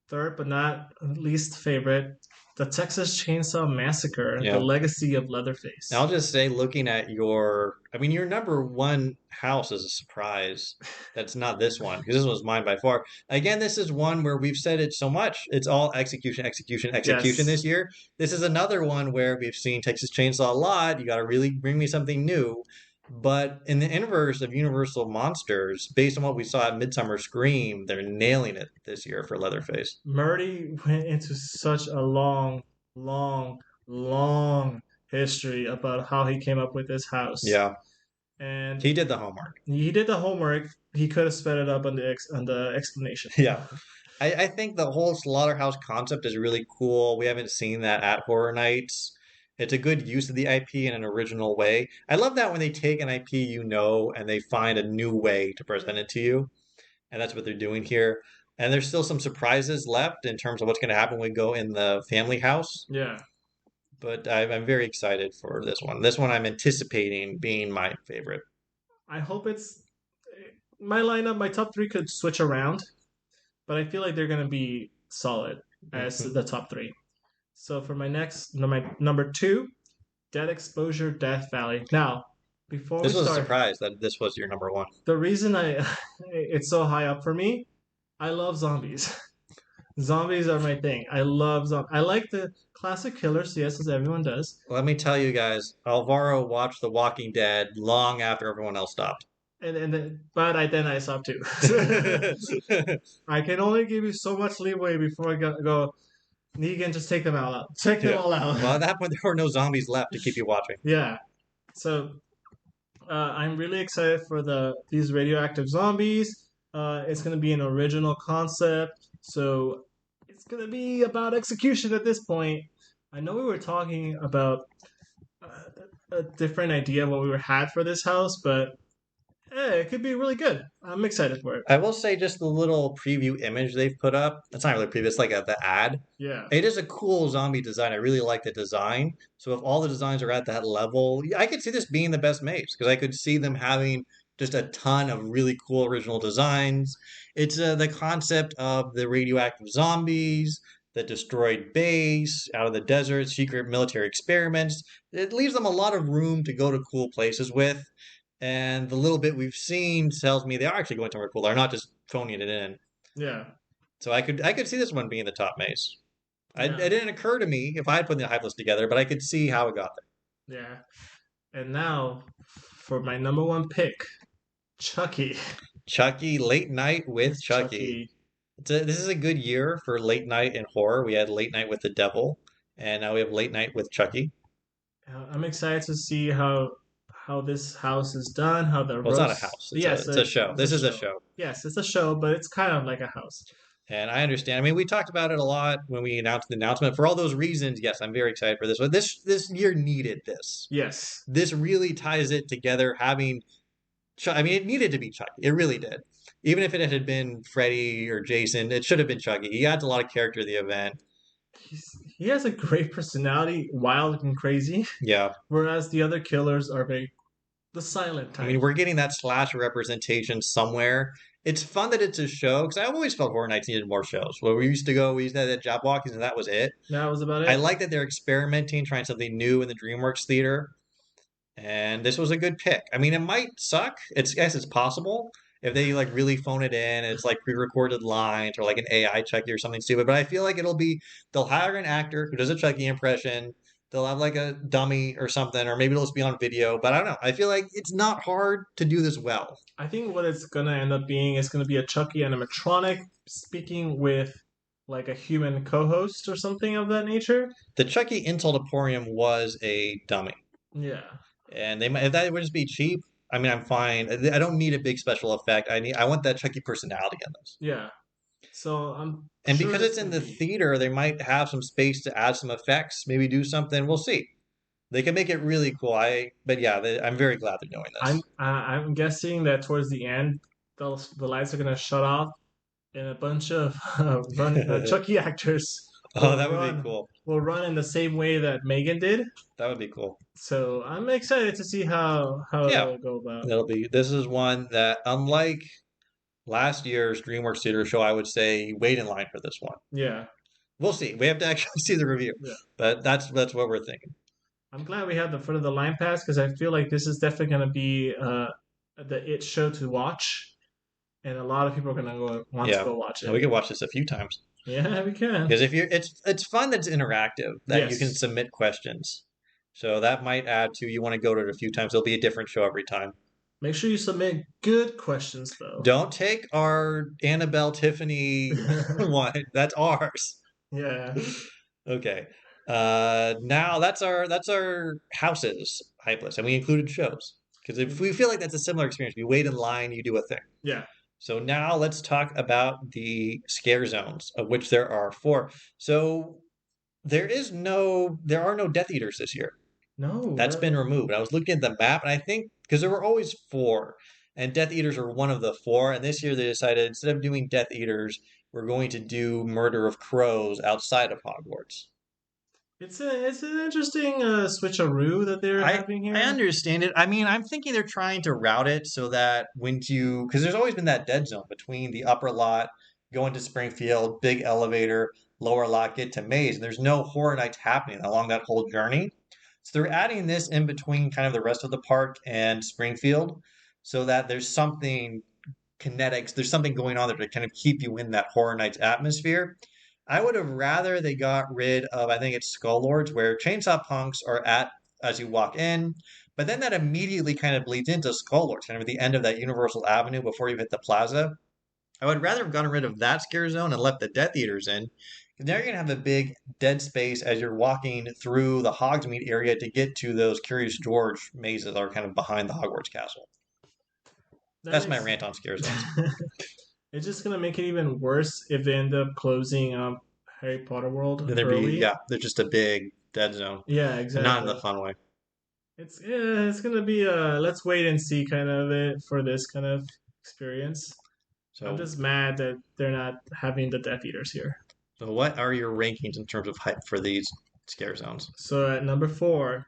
Third but not least favorite, the Texas Chainsaw Massacre, the Yeah. legacy of Leatherface. Now I'll just say, looking at your, I mean, your number one house is a surprise. That's not this one because this was mine by far. Again, this is one where we've said it so much. It's all execution, execution, execution Yes. this year. This is another one where we've seen Texas Chainsaw a lot. You got to really bring me something new. But in the inverse of Universal Monsters, based on what we saw at Midsummer Scream, they're nailing it this year for Leatherface. Murdy went into such a long, long, long history about how he came up with this house. Yeah, And he did the homework. he did the homework. He could have sped it up on the explanation. Yeah. I think the whole slaughterhouse concept is really cool. We haven't seen that at Horror Nights. It's a good use of the IP in an original way. I love that when they take an IP you know and they find a new way to present it to you. And that's what they're doing here. And there's still some surprises left in terms of what's going to happen when we go in the family house. Yeah. But I'm very excited for this one. This one I'm anticipating being my favorite. I hope it's my lineup. My top three could switch around, but I feel like they're gonna be solid as Mhm. the top three. So for my next, my number two, Dead Exposure, Death Valley. Now, before This we was a start, surprise that this was your number one. the reason I it's so high up for me, I love zombies. Zombies are my thing. I love zombies. I like the classic killers, yes, as everyone does. Let me tell you guys, Alvaro watched The Walking Dead long after everyone else stopped. Then I stopped too. I can only give you so much leeway before I go. Negan, just take them all out. Take them Yeah. all out. Well, at that point, there were no zombies left to keep you watching. Yeah. So I'm really excited for these radioactive zombies. It's going to be an original concept, so it's going to be about execution at this point. I know we were talking about a different idea of what we were had for this house, but it could be really good. I'm excited for it. I will say just the little preview image they've put up. It's not really preview, it's like the ad. Yeah, It is a cool zombie design. I really like the design. So if all the designs are at that level, yeah, I could see this being the best maze because I could see them having just a ton of really cool original designs. It's the concept of the radioactive zombies, the destroyed base out of the desert, secret military experiments. It leaves them a lot of room to go to cool places with. And the little bit we've seen tells me they are actually going somewhere cool. They're not just phoning it in. yeah, So I could see this one being the top maze. It yeah, didn't occur to me if I had put the hype list together, but I could see how it got yeah. And now for my number one pick, Chucky. there. Chucky, late night with It's Chucky. Chucky. This is a good year for late night in horror. We had late night with the devil, and now we have late night with Chucky. I'm excited to see how this house is done, how the Well, it's not a roast. house. Yes, It's a show. it's a This is a show. show. Yes, it's a show, but it's kind of like a house. And I understand. I mean, we talked about it a lot when we announced the announcement. For all those reasons, yes, I'm very excited for this one. This year needed this. Yes, This really ties it together. I mean, it needed to be Chucky. It really did. Even if it had been Freddy or Jason, it should have been Chucky. He adds a lot of character to the event. he has a great personality, wild and crazy, Yeah. whereas the other killers are very the silent I mean, type. we're getting that slasher representation somewhere. It's fun that it's a show because I've always felt Horror Nights needed more shows. Where we used to have that Job Walkers and that was it. That was about I it. like that they're experimenting, trying something new in the DreamWorks theater. And this was a good pick. I mean, it might suck. Yes, it's possible if they like really phone it in. It's like pre-recorded lines or like an AI Chucky or something stupid. But I feel like they'll hire an actor who does a Chucky impression. They'll have like a dummy or something, or maybe it'll just be on video. But I don't know. I feel like it's not hard to do this well. I think what it's gonna end up being is gonna be a Chucky animatronic speaking with like a human co-host or something of that nature. The Chucky Insult Emporium was a dummy, Yeah. and they might if that would just be cheap. I mean, I'm fine. I don't need a big special effect. I want that Chucky personality in this. Yeah. So I'm And sure because it's it's in gonna the be. theater, they might have some space to add some effects, maybe do something. We'll see. They can make it really cool. But yeah, I'm very glad they're doing this. I'm guessing that towards the end, the lights are gonna shut off, and a bunch of Chucky actors Oh, will that would be run cool. will run in the same way that Megan did. That would be cool. So I'm excited to see how Yeah, it'll go about. that'll be. This is one that, unlike last year's DreamWorks Theater show, I would say wait in line for this one. Yeah, We'll see. We have to actually see the review, yeah. but that's what we're thinking. I'm glad we have the front of the line pass because I feel like this is definitely gonna be the it show to watch, and a lot of people are gonna want to Yeah, go watch and we it. can watch this a few times Yeah, we can. because if you're, it's fun that it's interactive that you can Yes. submit questions. So that might add to you want to go to it a few times. It'll be a different show every time. Make sure you submit good questions though. Don't take our Annabelle Tiffany one. That's ours. Yeah. Okay. Now that's our houses hype list, and we included shows because if we feel like that's a similar experience, we wait in line, you do a thing. Yeah. So now let's talk about the scare zones, of which there are four. So there are no Death Eaters this year. No, That's been removed. I was looking at the map, and I think because there were always four, and Death Eaters are one of the four. And this year they decided instead of doing Death Eaters, we're going to do Murder of Crows outside of Hogwarts. it's an interesting switcheroo that they're I having I here. understand it. I mean, I'm thinking they're trying to route it so that because there's always been that dead zone between the upper lot, going to Springfield, big elevator, lower lot, get to Maze, and there's no Horror Nights happening along that whole journey. So they're adding this in between kind of the rest of the park and Springfield so that there's something kinetics, there's something going on there to kind of keep you in that Horror Nights atmosphere. I would have rather they got rid of, I think it's Skull Lords, where chainsaw punks are at as you walk in, but then that immediately kind of bleeds into Skull Lords, kind of at the end of that Universal Avenue before you hit the plaza. I would rather have gotten rid of that scare zone and left the Death Eaters in. 'Cause now you're gonna have a big dead space as you're walking through the Hogsmeade area to get to those Curious George mazes that are kind of behind the Hogwarts castle. That That's my makes. rant on scare zones. It's just gonna make it even worse if they end up closing Harry Potter World Then there'd be, early. yeah, they're just a big dead zone, Yeah, and not in the exactly. fun way. It's gonna be let's wait and see kind of it for this kind of experience. I'm So, just mad that they're not having the Death Eaters here. so what are your rankings in terms of hype for these scare zones? So at number 4,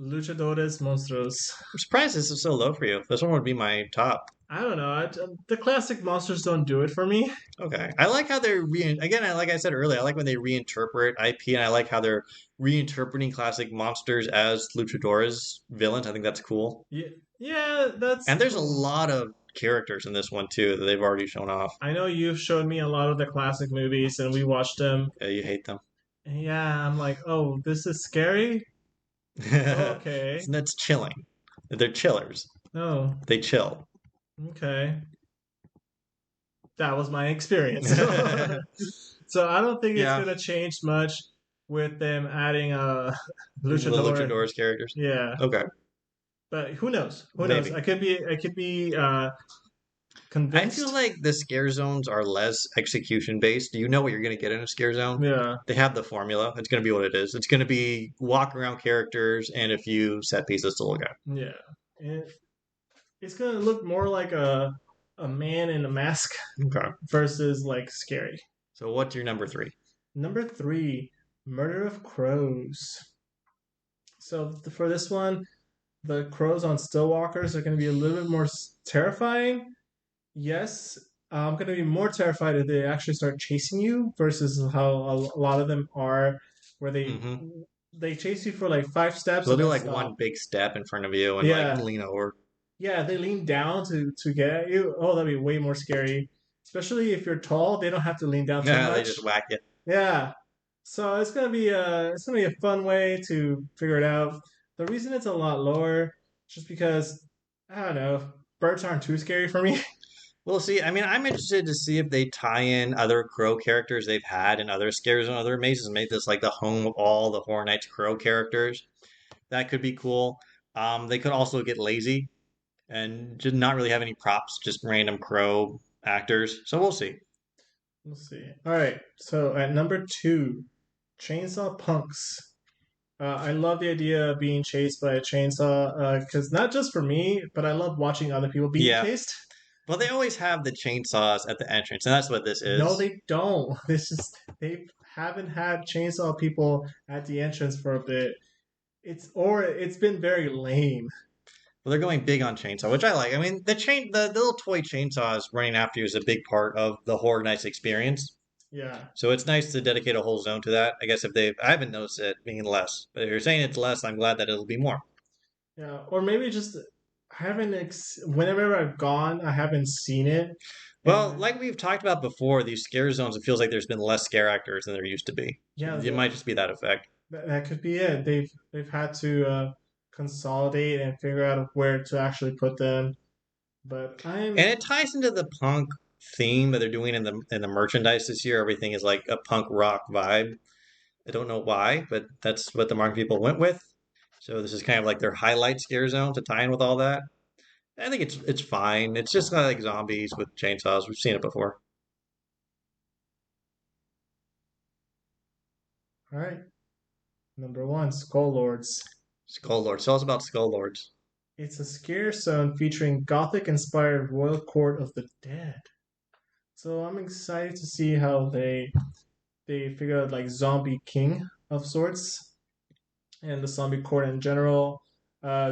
Luchadores Monstruos. I'm surprised this is so low for you. This one would be my top. I don't know. The classic monsters don't do it for me. Okay. I like how they're again, like I said earlier, I like when they reinterpret IP, and I like how they're reinterpreting classic monsters as luchadores villains. I think that's cool. Yeah, yeah, that's And there's a cool. lot of characters in this one too that they've already shown off. I know you've showed me a lot of the classic movies, and we watched them. Yeah, you hate them. And yeah, I'm like, oh, this is scary. Okay. That's chilling. They're chillers. Oh, They chill. okay. That was my experience. So I don't think it's Yeah, gonna change much with them adding a the luchador. luchadors characters. Yeah, Okay, but who knows? Who knows? maybe. I could be I feel convinced. like the scare zones are less execution based. Do you know what you're going to get in a scare zone? Yeah, They have the formula. It's going to be what it is. It's going to be walk around characters and a few set pieces to look at. yeah. It, it's gonna look more like a man in a mask Okay. versus like scary. So what's your number three? Number 3, Murder of Crows. So for this one, the crows on Stillwalkers are going to be a little bit more terrifying. Yes, I'm going to be more terrified if they actually start chasing you versus how a lot of them are, where Mm-hmm. they chase you for like 5 steps So they'll and do then like stop. one big step in front of you and like Yeah, lean over. yeah, they lean down to get at you. Oh, that'd be way more scary. Especially if you're tall, they don't have to lean down so Yeah, they much. just whack you. Yeah, so it's gonna be a fun way to figure it out. The reason it's a lot lower is just because I don't know, birds aren't too scary for me. We'll see. I mean, I'm interested to see if they tie in other Crow characters they've had in other scares and other mazes and make this like the home of all the Horror Nights Crow characters. That could be cool. They could also get lazy and just not really have any props, just random Crow actors. So we'll see. We'll see. All right, so at number 2, Chainsaw Punks. I love the idea of being chased by a chainsaw because not just for me, but I love watching other people being Yeah. chased. Well, they always have the chainsaws at the entrance, and that's what this No, is. they don't. This is they haven't had chainsaw people at the entrance for a bit. It's been very lame. Well, they're going big on chainsaw, which I like. I mean, the little toy chainsaws running after you is a big part of the Horror Nights experience. Yeah, So it's nice to dedicate a whole zone to that. I guess I haven't noticed it being less, but if you're saying it's less, I'm glad that it'll be more. yeah, or maybe just I haven't. Whenever I've gone, I haven't seen it, Well, and like we've talked about before, these scare zones, it feels like there's been less scare actors than there used to be. So yeah, it might just be that effect. that could be it. They've had to consolidate and figure out where to actually put them. But I'm And it ties into the punk theme that they're doing in the merchandise this year. Everything is like a punk rock vibe. I don't know why, but that's what the marketing people went with. So this is kind of like their highlight scare zone to tie in with all that. I think it's fine. It's just kind of like zombies with chainsaws. We've seen it before. all right. Number 1, Skull Lords. Skull Lords. Tell us about Skull Lords. It's a scare zone featuring gothic-inspired royal court of the dead. So I'm excited to see how they figure out like zombie king of sorts and the zombie court in general.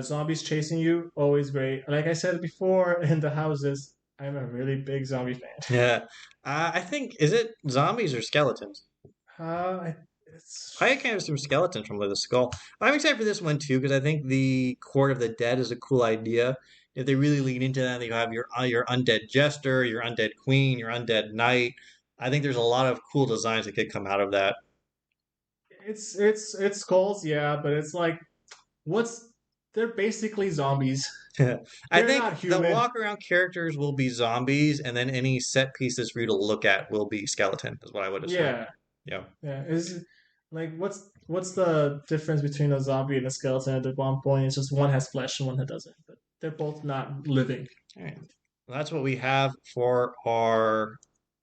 Zombies chasing you, always great. Like I said before in the houses, I'm a really big zombie fan. Yeah. I think, is it zombies or skeletons? It's I kind of assume skeletons from the skull. I'm excited for this one too because I think the Court of the Dead is a cool idea. If they really lean into that, you have your undead jester, your undead queen, your undead knight, I think there's a lot of cool designs that could come out of that. It's skulls, yeah, but it's like what's they're basically zombies. I They're think not the human. walk around characters will be zombies, and then any set pieces for you to look at will be skeleton, is what I would assume. Yeah, Yeah. yeah. Is like what's the difference between a zombie and a skeleton at one point? It's just one has flesh and one that doesn't, but they're both not living. All right. Well, that's what we have for our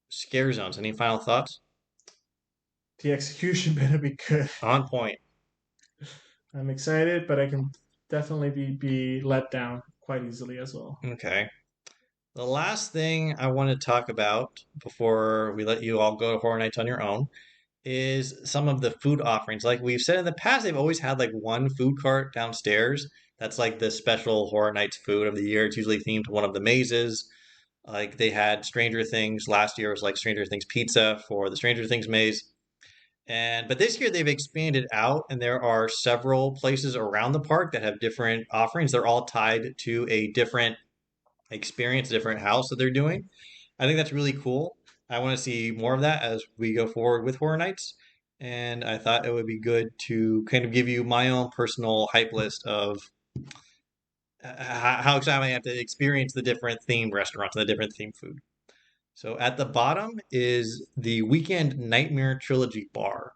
scare zones. Any final thoughts? The execution better be good. On point. I'm excited, but I can definitely be let down quite easily as well. Okay. The last thing I want to talk about before we let you all go to Horror Nights on your own is some of the food offerings. Like we've said in the past, they've always had like one food cart downstairs. That's like the special Horror Nights food of the year. It's usually themed to one of the mazes. Like they had Stranger Things last year was like Stranger Things pizza for the Stranger Things maze. And but this year they've expanded out and there are several places around the park that have different offerings. They're all tied to a different experience, different house that they're doing. I think that's really cool. I want to see more of that as we go forward with Horror Nights. And I thought it would be good to kind of give you my own personal hype list of how excited I am to experience the different themed restaurants and the different themed food. So at the bottom is the Weekend Nightmare Trilogy Bar.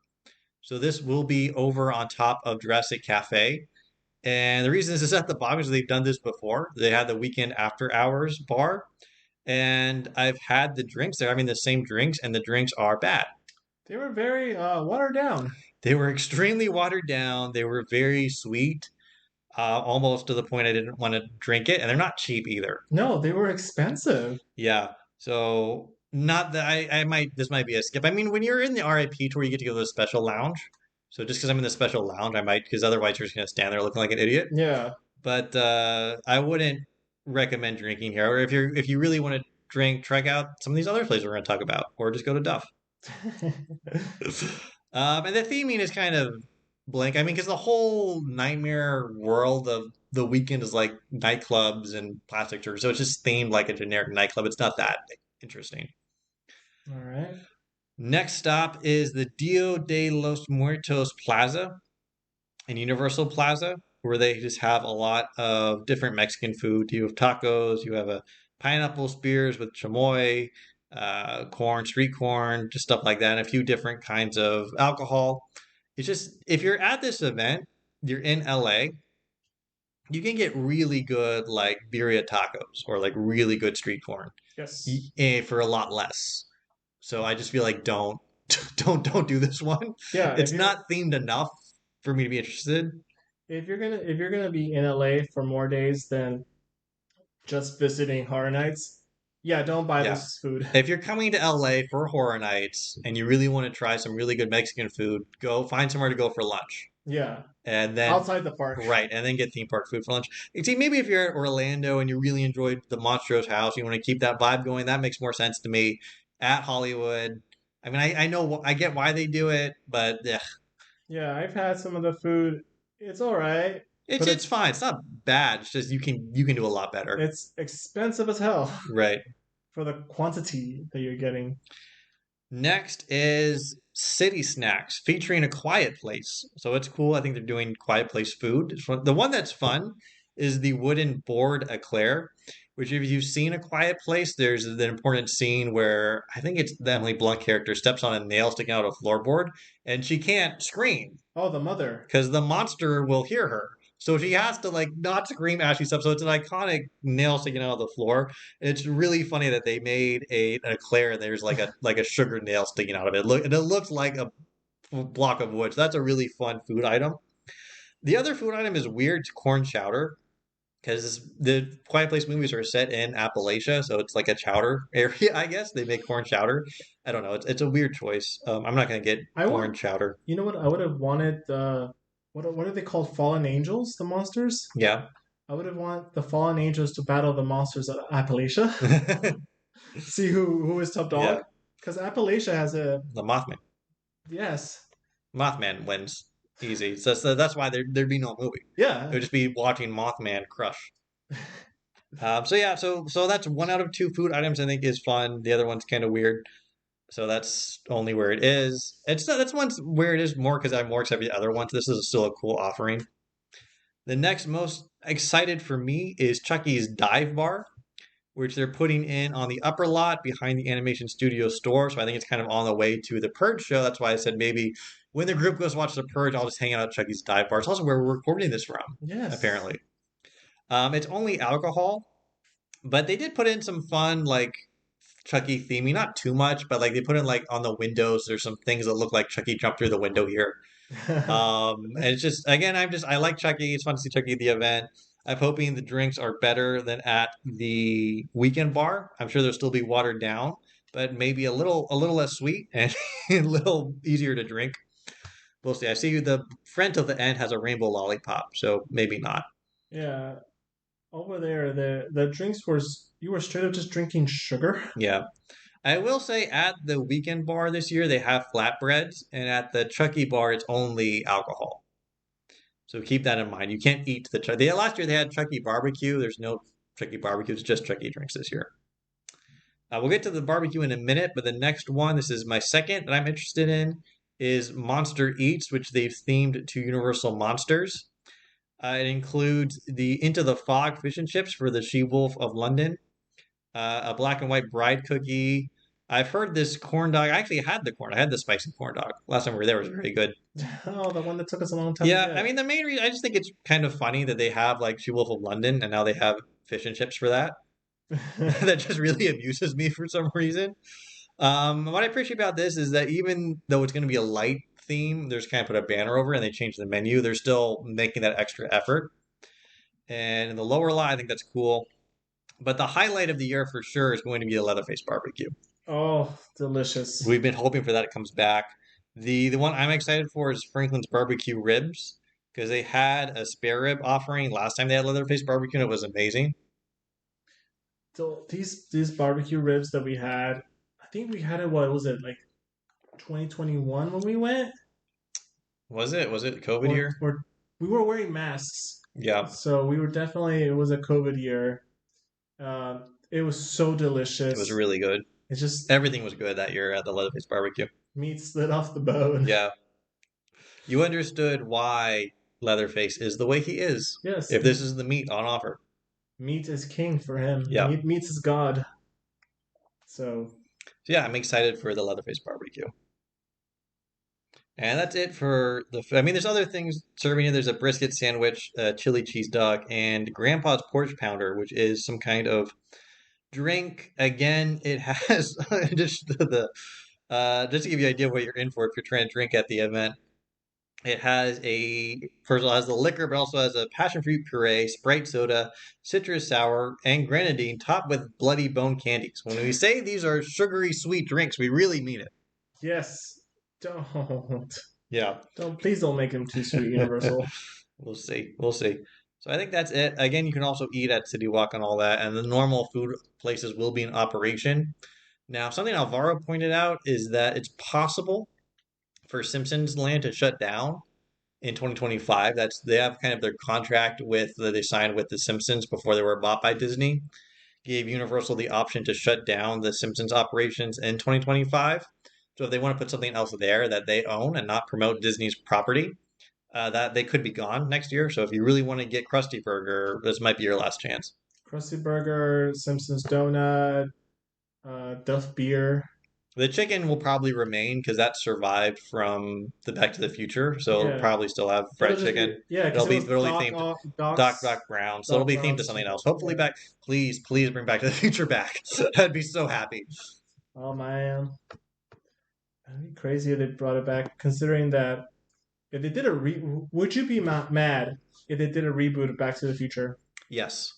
So this will be over on top of Jurassic Cafe. And the reason this is at the bottom is they've done this before. They had the Weekend After Hours bar, and I've had the drinks. They're having the same drinks, and the drinks are bad. They were very watered down. They were extremely watered down. They were very sweet, almost to the point I didn't want to drink it. And they're not cheap either. No, they were expensive. Yeah. So not that I might this might be a skip. I mean, when you're in the RIP tour, you get to go to the special lounge. So just because I'm in the special lounge, I might because otherwise you're just gonna stand there looking like an idiot. Yeah. But I wouldn't recommend drinking here. Or if you really want to drink, check out some of these other places we're going to talk about, or just go to Duff. And the theming is kind of blank. I mean, because the whole nightmare world of the weekend is like nightclubs and plastic churches, so it's just themed like a generic nightclub. It's not that interesting. All right. Next stop is the Dia de los Muertos Plaza in Universal Plaza, where they just have a lot of different Mexican food. You have tacos, you have a pineapple spears with chamoy, corn, street corn, just stuff like that, and a few different kinds of alcohol. It's just if you're at this event, you're in LA, you can get really good like birria tacos or like really good street corn Yes. for a lot less. So I just feel like don't don't do this one. Yeah. It's not themed enough for me to be interested. If you're gonna be in LA for more days than just visiting Horror Nights, yeah, don't buy Yeah. this food. If you're coming to LA for Horror Nights and you really want to try some really good Mexican food, go find somewhere to go for lunch. Yeah. And then Outside the park. right, and then get theme park food for lunch. You see, maybe if you're at Orlando and you really enjoyed the Monstros house, you want to keep that vibe going, that makes more sense to me. At Hollywood, I mean, I know I get why they do it, but Yeah, I've had some of the food. It's all right, but it's fine. It's not bad. It's just you can do a lot better. it's expensive as hell Right. for the quantity that you're getting. Next is City Snacks featuring a quiet place. So it's cool. I think they're doing quiet place food. The one that's fun is the wooden board eclair, which if you've seen a quiet place, there's an important scene where I think it's the Emily Blunt character steps on a nail sticking out of a floorboard and she can't scream Oh, the mother. because the monster will hear her. So she has to like not scream as she steps. So it's an iconic nail sticking out of the floor. It's really funny that they made an eclair and there's like a sugar nail sticking out of it. And it looks like a block of wood. So that's a really fun food item. The other food item is weird corn chowder because the Quiet Place movies are set in Appalachia, so it's like a chowder area. I guess they make corn chowder. I don't know. It's a weird choice. I'm not gonna get I corn want. chowder. You know what? I would have wanted the what are they called? Fallen angels, the monsters. Yeah. I would have wanted the fallen angels to battle the monsters of Appalachia. See who is top Yeah. dog. Because Appalachia has a The Mothman. yes. Mothman wins easy. So that's why there'd be no movie. It Yeah. would just be watching Mothman crush. So yeah, so that's one out of two food items I think is fun. The other one's kind of weird. So that's only where it is. It's not, that's one's where it is more because I'm more excited for the other ones. This is still a cool offering. The next most excited for me is Chucky's Dive Bar, which they're putting in on the upper lot behind the animation studio store. So I think it's kind of on the way to the Purge show. That's why I said maybe when the group goes watch the Purge, I'll just hang out at Chucky's Dive Bar. It's also where we're recording this from, Yes. apparently. It's only alcohol, but they did put in some fun like Chucky theming, not too much, but like they put in like on the windows. There's some things that look like Chucky jumped through the window here. And it's just again, I like Chucky. It's fun to see Chucky at the event. I'm hoping the drinks are better than at the weekend bar. I'm sure they'll still be watered down, but maybe a little less sweet and a little easier to drink. We'll see. I see the front of the end has a rainbow lollipop, so maybe not. Yeah, over there, the drinks were you were straight up just drinking sugar. Yeah. I will say at the weekend bar this year they have flatbreads, and at the Chucky bar it's only alcohol. So keep that in mind. You can't eat the Chucky. Last year they had Chucky barbecue. There's no Chucky barbecue. It's just Chucky drinks this year. We'll get to the barbecue in a minute, but the next one, this is my second that I'm interested in, is Monster Eats, which they've themed to Universal Monsters. It includes the Into the Fog fish and chips for the She Wolf of London, a black and white bride cookie. I've heard this corn dog. I actually had the corn. I had the spicy corn dog last time we were there. It was very good. Oh, the one that took us a long time to Yeah, I get. mean the main reason I just think it's kind of funny that they have like She Wolf of London and now they have fish and chips for that. That just really amuses me for some reason. What I appreciate about this is that even though it's going to be a light theme, there's kind of put a banner over it and they changed the menu. They're still making that extra effort. And in the lower lot, I think that's cool. But the highlight of the year for sure is going to be the Leatherface barbecue. Oh, delicious. We've been hoping for that. It comes back. The one I'm excited for is Franklin's barbecue ribs because they had a spare rib offering last time they had Leatherface barbecue and it was amazing. So these barbecue ribs that we had, I think we had it. What was it like 2021 when we went? Was it COVID Or year? or we were wearing masks, Yeah, so we were definitely. It was a COVID year. It was so it was delicious. really good. It just Everything was good that year at the Leatherface barbecue. meat slid off the bone. Yeah, you understood why Leatherface is the way he is. Yes, If this is the meat on offer. meat is king for him. Yeah. Meat is God. So So yeah, I'm excited for the Leatherface barbecue. And that's it for the. I mean, there's other things serving it. There's a brisket sandwich, a chili cheese dog, and Grandpa's porch pounder, which is some kind of drink. Again, it has just just to give you an idea of what you're in for if you're trying to drink at the event. It has a first of all it has the liquor, but also has a passion fruit puree, Sprite soda, citrus sour, and grenadine, topped with bloody bone candies. When we say these are sugary sweet drinks, we really mean it. yes, don't Yeah. don't please don't make him too sweet, Universal. We'll see. We'll see. So I think that's it. Again, you can also eat at City Walk and all that, and the normal food places will be in operation. Now, something Alvaro pointed out is that it's possible for Simpsons Land to shut down in 2025. That's they have kind of their contract with that they signed with the Simpsons before they were bought by Disney. Gave Universal the option to shut down the Simpsons operations in 2025. So if they want to put something else there that they own and not promote Disney's property, that they could be gone next year. So if you really want to get Krusty Burger, this might be your last chance. Krusty Burger, Simpsons Donut, Duff Beer. The chicken will probably remain because that survived from the Back to the Future, so it'll Yeah, probably still have it'll fried just be chicken. yeah, It'll because it be was really themed Doc Brown, so it'll Doc be themed to Brown's something chicken. else. Hopefully Yeah. back, please, please bring Back to the Future back. I'd be so happy. Oh man, that'd be crazy if they brought it back. Considering that if they did would you be mad if they did a reboot of Back to the Future? Yes,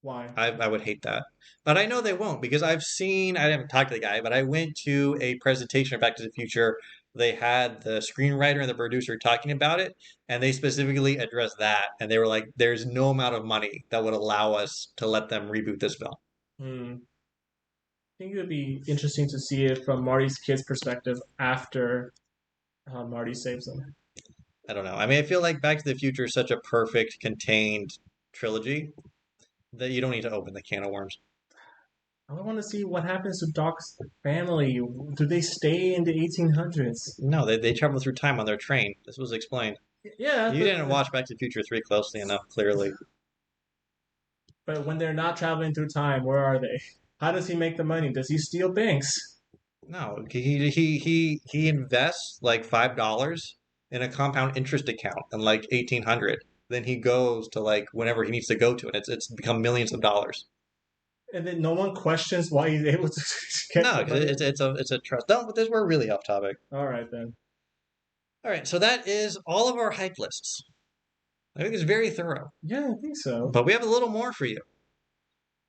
Why? I would hate that. But I know they won't because I haven't talked to the guy, but I went to a presentation of Back to the Future. They had the screenwriter and the producer talking about it, and they specifically addressed that. And they were like, there's no amount of money that would allow us to let them reboot this film. Hmm. I think it would be interesting to see it from Marty's kid's perspective after Marty saves them. I don't know. I mean, I feel like Back to the Future is such a perfect contained trilogy that you don't need to open the can of worms. I want to see what happens to Doc's family. Do they stay in the 1800s? No, they travel through time on their train. This was explained. Yeah, You didn't watch Back to the Future 3 closely enough, clearly. but when they're not traveling through time, where are they? How does he make the money? Does he steal banks? No, he invests like $5 in a compound interest account in like 1800. Then he goes to like whenever he needs to go to it. It's become millions of dollars. And then no one questions why he's able to get No, the because money. it's a trust. No, but this we're really off topic. All right then. All right, so that is all of our hype lists. I think it's very thorough, Yeah, I think so. but we have a little more for you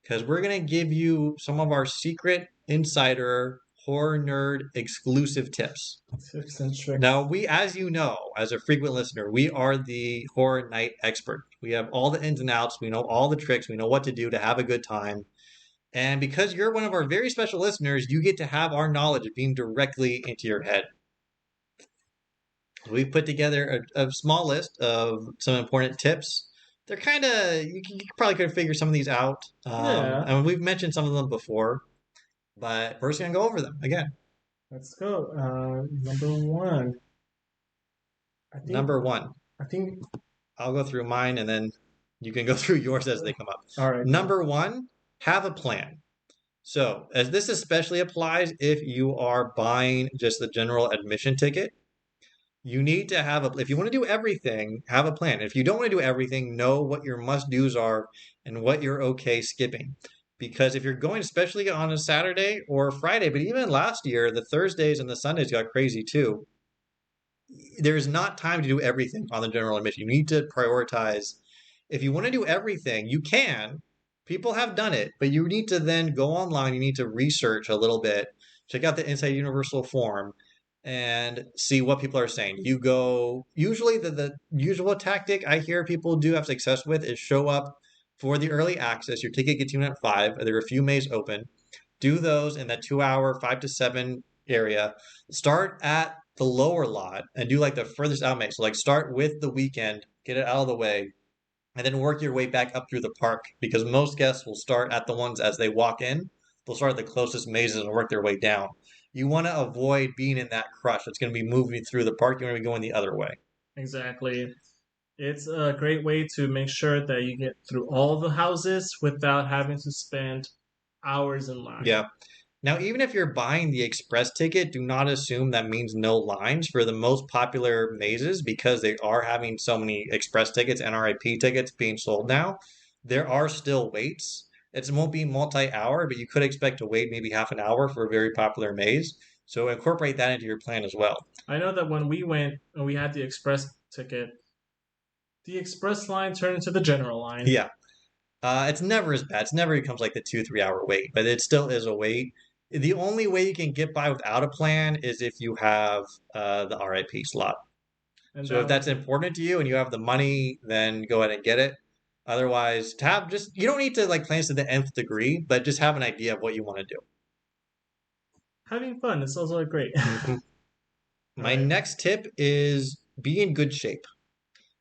because we're gonna give you some of our secret insider horror nerd exclusive tips. Tips and tricks. Now, as you know, as a frequent listener, we are the horror night expert. We have all the ins and outs. We know all the tricks. We know what to do to have a good time. And because you're one of our very special listeners, you get to have our knowledge beamed directly into your head. We've put together a small list of some important tips. They're kind of, you probably could figure some of these out. Yeah. And we've mentioned some of them before, but we're just going to go over them again. Let's go. Number one. Number one. I think. I'll go through mine and then you can go through yours as they come up. All right. Number one, have a plan. So, as this especially applies if you are buying just the general admission ticket, you need to if you want to do everything, have a plan. If you don't want to do everything, know what your must-dos are and what you're okay skipping. Because if you're going, especially on a Saturday or a Friday, but even last year, the Thursdays and the Sundays got crazy too. There's not time to do everything on the general admission. You need to prioritize. If you want to do everything, you can. People have done it, but you need to then go online. You need to research a little bit, check out the Inside Universal forum, and see what people are saying. You go, usually the usual tactic I hear people do have success with is show up for the early access. Your ticket gets you in at 5. There are a few maze open. Do those in that 2 hour, 5 to 7 area. Start at the lower lot and do like the furthest out maze. So like start with the Weeknd, get it out of the way, and then work your way back up through the park because most guests will start at the ones as they walk in. They'll start at the closest mazes and work their way down. You want to avoid being in that crush that's going to be moving through the park. You want to be going the other way. Exactly. It's a great way to make sure that you get through all the houses without having to spend hours in line. Yeah. Now, even if you're buying the express ticket, do not assume that means no lines for the most popular mazes because they are having so many express tickets, NRIP tickets being sold now. There are still waits. It won't be multi-hour, but you could expect to wait maybe half an hour for a very popular maze. So incorporate that into your plan as well. I know that when we went and we had the express ticket, the express line turned into the general line. Yeah. It's never as bad. It never becomes like the 2-3 hour wait, but it still is a wait. The only way you can get by without a plan is if you have the RIP slot. And So if that's important to you and you have the money, then go ahead and get it. Otherwise, you don't need to like plan to the nth degree, but just have an idea of what you want to do. having fun is also great. My next tip is be in good shape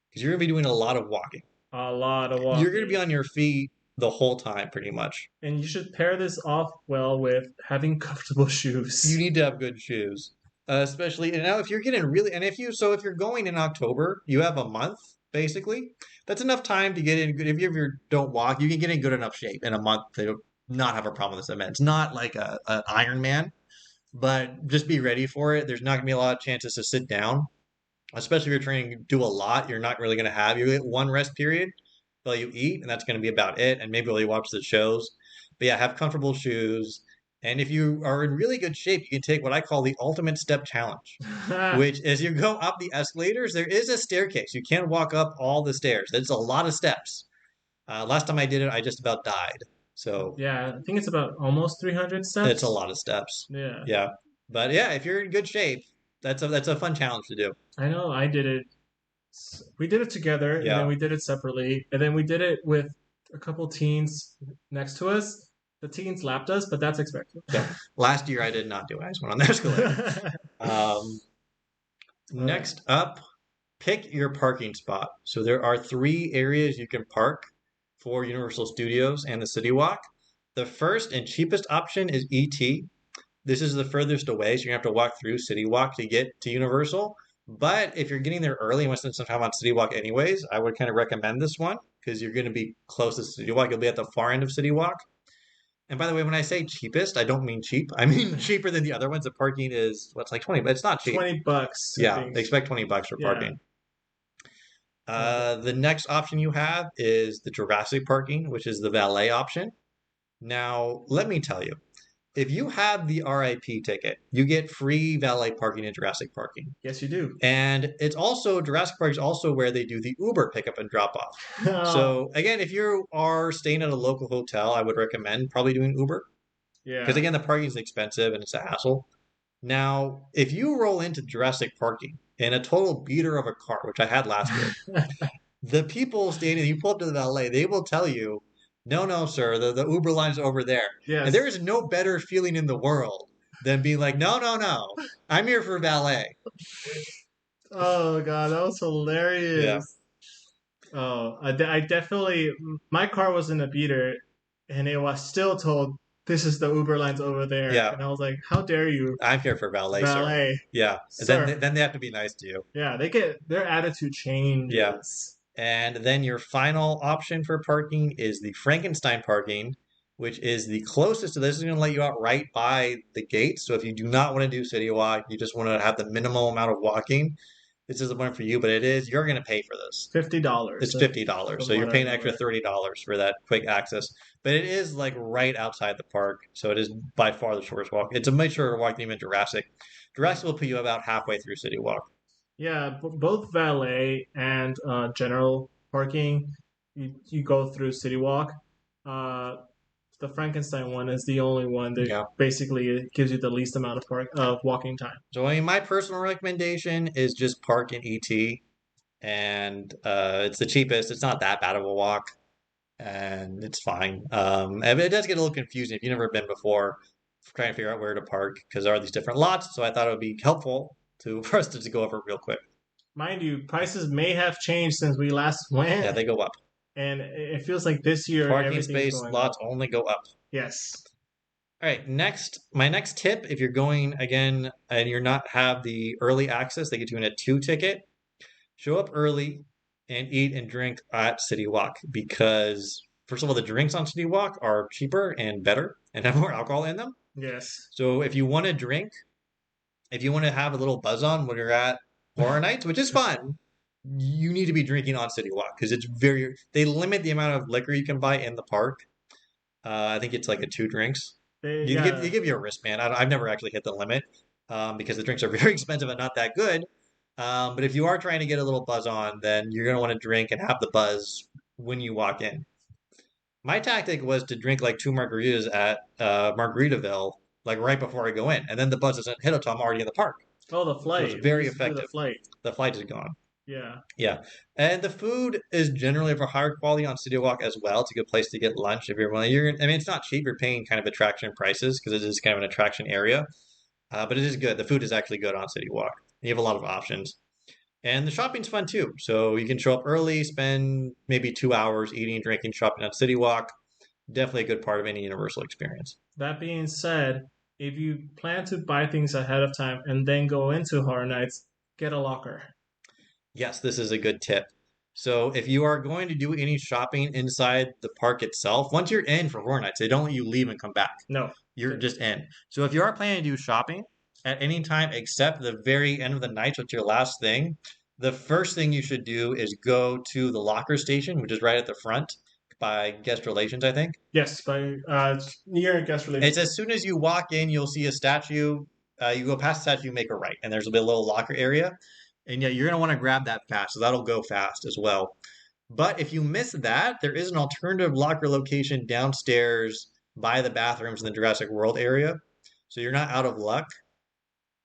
because you're going to be doing a lot of walking. A lot of walking. You're going to be on your feet the whole time, pretty much. And you should pair this off well with having comfortable shoes. You need to have good shoes, especially now if you're getting really, and if you're going in October, you have a month basically. That's enough time to get in good. If you don't walk, you can get in good enough shape in a month to not have a problem with this event. It's not like an Iron Man, but just be ready for it. There's not gonna be a lot of chances to sit down, especially if you're training to do a lot. You're not really gonna have you get one rest period while you eat, and that's gonna be about it. And maybe while you watch the shows. But yeah, have comfortable shoes. And if you are in really good shape, you can take what I call the ultimate step challenge, which as you go up the escalators, there is a staircase. You can't walk up all the stairs. There's a lot of steps. Last time I did it, I just about died. So yeah, I think it's about almost 300 steps. it's a lot of steps. Yeah. Yeah. But yeah, if you're in good shape, that's a fun challenge to do. I know I did it. We did it together, and then we did it separately, and then we did it with a couple teens next to us. The teens lapped us, but that's expected. Yeah. Last year I did not do it. I just went on the escalator. Next up, pick your parking spot. So there are 3 areas you can park for Universal Studios and the City Walk. The first and cheapest option is ET. This is the furthest away, so you're gonna have to walk through City Walk to get to Universal. But if you're getting there early and want to spend some time on City Walk anyways, I would kind of recommend this one because you're gonna be closest to City Walk. You'll be at the far end of City Walk. And by the way, when I say cheapest, I don't mean cheap. I mean cheaper than the other ones. The parking is what's like 20, but it's not cheap. $20. I Yeah, think. they expect $20 for Yeah. parking. The next option you have is the Jurassic parking, which is the valet option. Now, let me tell you, if you have the RIP ticket, you get free valet parking in Jurassic parking. Yes, you do. And it's also, Jurassic Park is also where they do the Uber pickup and drop off. So again, if you are staying at a local hotel, I would recommend probably doing Uber. yeah. Because again, the parking is expensive and it's a hassle. Now, if you roll into Jurassic parking in a total beater of a car, which I had last year, the people standing, you pull up to the valet, they will tell you, no, sir, the Uber line's over there. Yes. And there is no better feeling in the world than being like, no, I'm here for valet. Oh god, that was hilarious. Yeah. Oh, I definitely. My car was in a beater, and it was still told this is the Uber lines over there. Yeah. And I was like, how dare you? I'm here for valet, Valet. sir. Yeah. Sir. Then they have to be nice to you. Yeah, they get their attitude changes. Yeah. And then your final option for parking is the Frankenstein parking, which is the closest to this. Is going to let you out right by the gate. So if you do not want to do City Walk, you just want to have the minimal amount of walking, this is the one for you. But you're going to pay for this. $50. It's $50. So you're paying an extra $30 for that quick access. But it is like right outside the park. So it is by far the shortest walk. It's a much shorter walk than even Jurassic. Jurassic will put you about halfway through City Walk. Yeah, both valet and general parking, you go through City Walk. The Frankenstein one is the only one that basically gives you the least amount of walking time. So I mean, my personal recommendation is just park in ET, and it's the cheapest. It's not that bad of a walk, and it's fine. It does get a little confusing if you've never been before, trying to figure out where to park because there are these different lots. So I thought it would be helpful for us to go over real quick. Mind you, prices may have changed since we last went. Yeah, they go up. And it feels like this year parking space lots only go up. Yes. All right, my next tip, if you're going again and you're not have the early access, they get you in a 2 ticket. Show up early and eat and drink at City Walk because first of all, the drinks on City Walk are cheaper and better and have more alcohol in them. Yes. So if you want to drink, if you want to have a little buzz on when you're at Horror Nights, which is fun, you need to be drinking on City Walk because they limit the amount of liquor you can buy in the park. I think it's like 2 drinks. They give you a wristband. I've never actually hit the limit because the drinks are very expensive and not that good. But if you are trying to get a little buzz on, then you're going to want to drink and have the buzz when you walk in. My tactic was to drink 2 margaritas at Margaritaville, right before I go in. And then the buzz doesn't hit until I'm already in the park. Oh, the flight. So it's very effective. The flight is gone. Yeah. Yeah. And the food is generally of a higher quality on City Walk as well. It's a good place to get lunch if you're willing. It's not cheap. You're paying kind of attraction prices because it is kind of an attraction area. But it is good. The food is actually good on City Walk. You have a lot of options. And the shopping's fun too. So you can show up early, spend maybe 2 hours eating, drinking, shopping on City Walk. Definitely a good part of any Universal experience. That being said, if you plan to buy things ahead of time and then go into Horror Nights, get a locker. Yes, this is a good tip. So if you are going to do any shopping inside the park itself, once you're in for Horror Nights, they don't let you leave and come back. No. You're just in. So if you are planning to do shopping at any time except the very end of the night, which is your last thing, the first thing you should do is go to the locker station, which is right at the front by guest relations, I think. Yes, by near guest relations. It's as soon as you walk in, you'll see a statue. You go past the statue, make a right, and there's a little locker area. And yeah, you're going to want to grab that fast, so that'll go fast as well. But if you miss that, there is an alternative locker location downstairs by the bathrooms in the Jurassic World area. So you're not out of luck.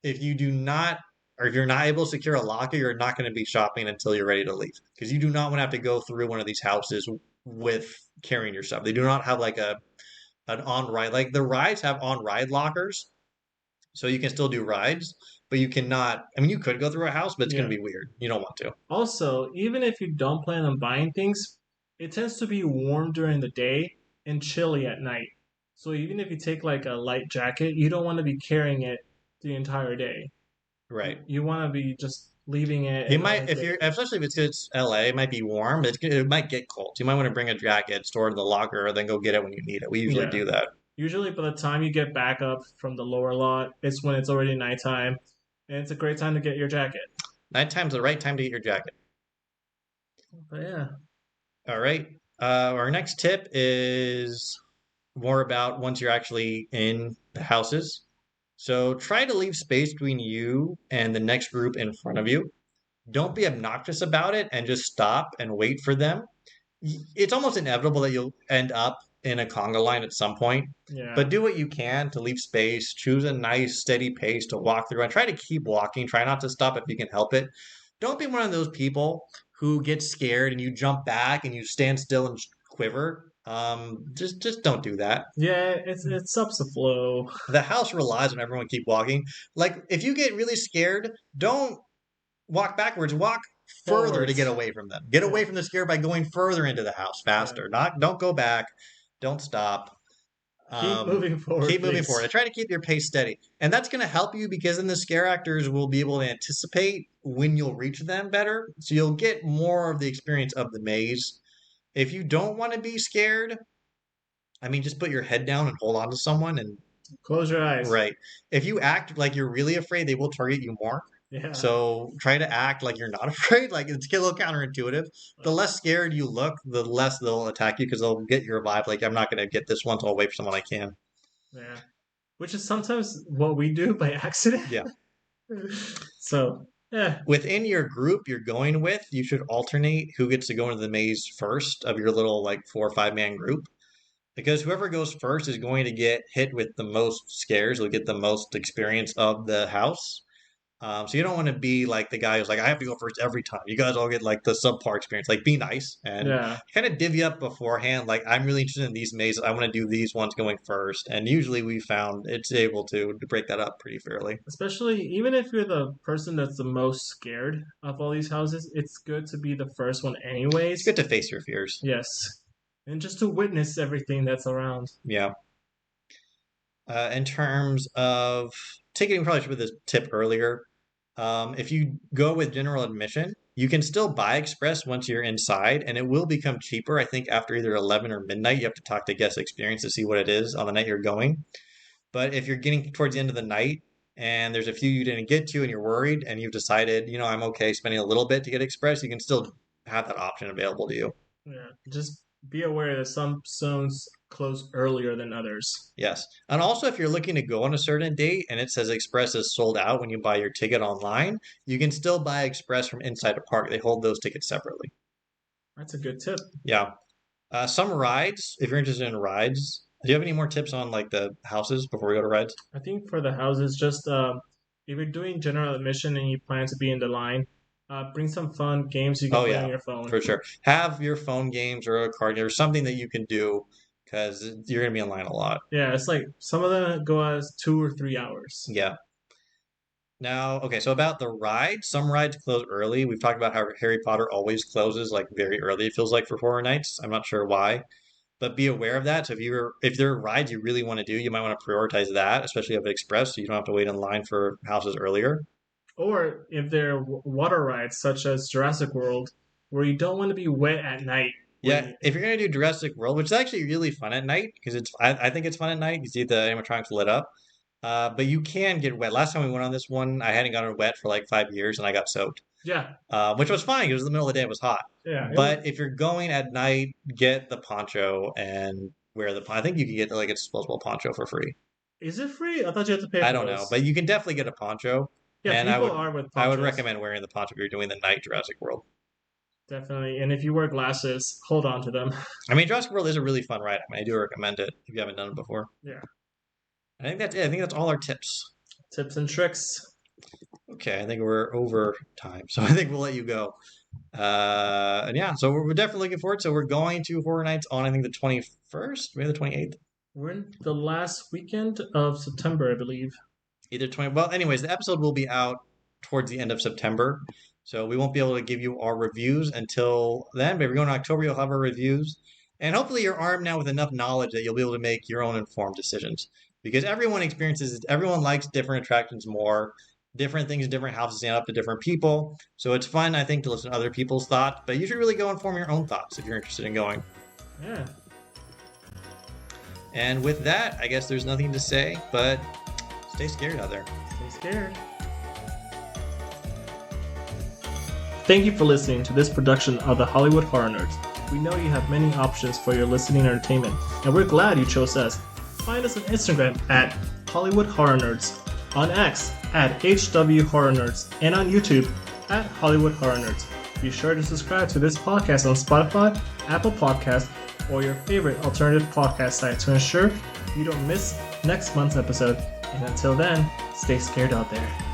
If you're not able to secure a locker, you're not going to be shopping until you're ready to leave. Because you do not want to have to go through one of these houses with carrying your stuff. They do not have an on-ride. The rides have on-ride lockers. So you can still do rides, but you cannot. You could go through a house, but it's going to be weird. You don't want to. Also, even if you don't plan on buying things, it tends to be warm during the day and chilly at night. So even if you take like a light jacket, you don't want to be carrying it the entire day. Right. You want to be just leaving it You and might, only if you're, taking it. especially if it's LA, it might be warm. It might get cold. So you might want to bring a jacket, store it in the locker, and then go get it when you need it. We usually Yeah. do that. Usually by the time you get back up from the lower lot, it's when it's already nighttime, and it's a great time to get your jacket. Nighttime's the right time to get your jacket. But yeah, All right. Our next tip is more about once you're actually in the houses. So try to leave space between you and the next group in front of you. Don't be obnoxious about it and just stop and wait for them. It's almost inevitable that you'll end up in a conga line at some point, yeah, but do what you can to leave space. Choose a nice, steady pace to walk through and try to keep walking. Try not to stop if you can help it. Don't be one of those people who get scared and you jump back and you stand still and quiver. Just don't do that. yeah. It subs the flow. The house relies on everyone keep walking. Like if you get really scared, don't walk backwards. Walk further to get Forwards. away from them. Get Yeah, away from the scare by going further into the house yeah. faster. Not don't go back. Don't stop. Keep moving forward, Keep moving forward. please. I try to keep your pace steady, and that's going to help you because then the scare actors will be able to anticipate when you'll reach them better, so you'll get more of the experience of the maze. If you don't want to be scared, I mean, just put your head down and hold on to someone, and Close your eyes. right. If you act like you're really afraid, they will target you more. Yeah. So try to act like you're not afraid. Like it's a little counterintuitive. The less scared you look, the less they'll attack you because they'll get your vibe. Like I'm not going to get this one, so I'll wait for someone I can. Yeah. Which is sometimes what we do by accident. Yeah. So, yeah. Within your group you're going with, you should alternate who gets to go into the maze first of your little like 4 or 5 man group. Because whoever goes first is going to get hit with the most scares. They'll get the most experience of the house. So you don't want to be like the guy who's like, I have to go first every time. You guys all get like the subpar experience. Like, be nice and Yeah. kind of divvy up beforehand. Like, I'm really interested in these mazes. I want to do these ones going first. And usually we found it's able to break that up pretty fairly. Especially, even if you're the person that's the most scared of all these houses, it's good to be the first one, It's anyways. good to face your fears. Yes. And just to witness everything that's around. Yeah. In terms of ticketing, we probably should put this tip earlier. If you go with general admission, you can still buy express once you're inside, and it will become cheaper. I think after either 11 or midnight, you have to talk to guest experience to see what it is on the night you're going. But if you're getting towards the end of the night and there's a few you didn't get to and you're worried and you've decided, I'm okay spending a little bit to get express, you can still have that option available to you. Yeah. Just be aware that some zones close earlier than others. Yes. And also, if you're looking to go on a certain date and it says Express is sold out when you buy your ticket online, you can still buy Express from inside a park. They hold those tickets separately. That's a good tip. Yeah. Some rides, if you're interested in rides, do you have any more tips on like the houses before we go to rides? I think for the houses, just if you're doing general admission and you plan to be in the line, bring some fun games you can Oh, play yeah, on your phone. for sure. Have your phone games or a card game or something that you can do because you're going to be online a lot. Yeah, it's like some of them go as 2 or 3 hours. Yeah. Now, okay, so about the ride, some rides close early. We've talked about how Harry Potter always closes like very early, it feels like for Horror Nights. I'm not sure why, but be aware of that. So if there are rides you really want to do, you might want to prioritize that, especially if Express, so you don't have to wait in line for houses earlier. Or if they're water rides such as Jurassic World, where you don't want to be wet at night. Yeah, When if you're gonna do Jurassic World, which is actually really fun at night, because I think it's fun at night. You see the animatronics lit up, but you can get wet. Last time we went on this one, I hadn't gotten wet for like 5 years, and I got soaked, yeah, which was fine. It was the middle of the day; it was hot. yeah, But if you're going at night, get the poncho and wear the. I think you can get like a disposable poncho for free. is it free? I thought you had to pay I for don't know, those. but you can definitely get a poncho, Yeah, and I people would are with I would ponchos, recommend wearing the poncho if you're doing the night Jurassic World. definitely. And if you wear glasses, hold on to them. I mean, Jurassic World is a really fun ride. I mean, I do recommend it if you haven't done it before. Yeah, I think that's it. I think that's all our tips. tips and tricks. Okay, I think we're over time, so I think we'll let you go. And yeah, so we're definitely looking forward. So we're going to Horror Nights on I think the 21st, maybe the 28th, We're in the last weekend of September, I believe. either 20. Well, anyways, the episode will be out towards the end of September, so we won't be able to give you our reviews until then. But if you're going to October, you'll have our reviews. And hopefully you're armed now with enough knowledge that you'll be able to make your own informed decisions. Because everyone likes different attractions more, different things, different houses stand up to different people. So it's fun, I think, to listen to other people's thoughts, but you should really go and form your own thoughts if you're interested in going. Yeah. And with that, I guess there's nothing to say, but stay scared out there. Stay scared. Thank you for listening to this production of the Hollywood Horror Nerds. We know you have many options for your listening entertainment, and we're glad you chose us. Find us on Instagram at Hollywood Horror Nerds, on X at HW Horror Nerds, and on YouTube at Hollywood Horror Nerds. Be sure to subscribe to this podcast on Spotify, Apple Podcasts, or your favorite alternative podcast site to ensure you don't miss next month's episode. And until then, stay scared out there.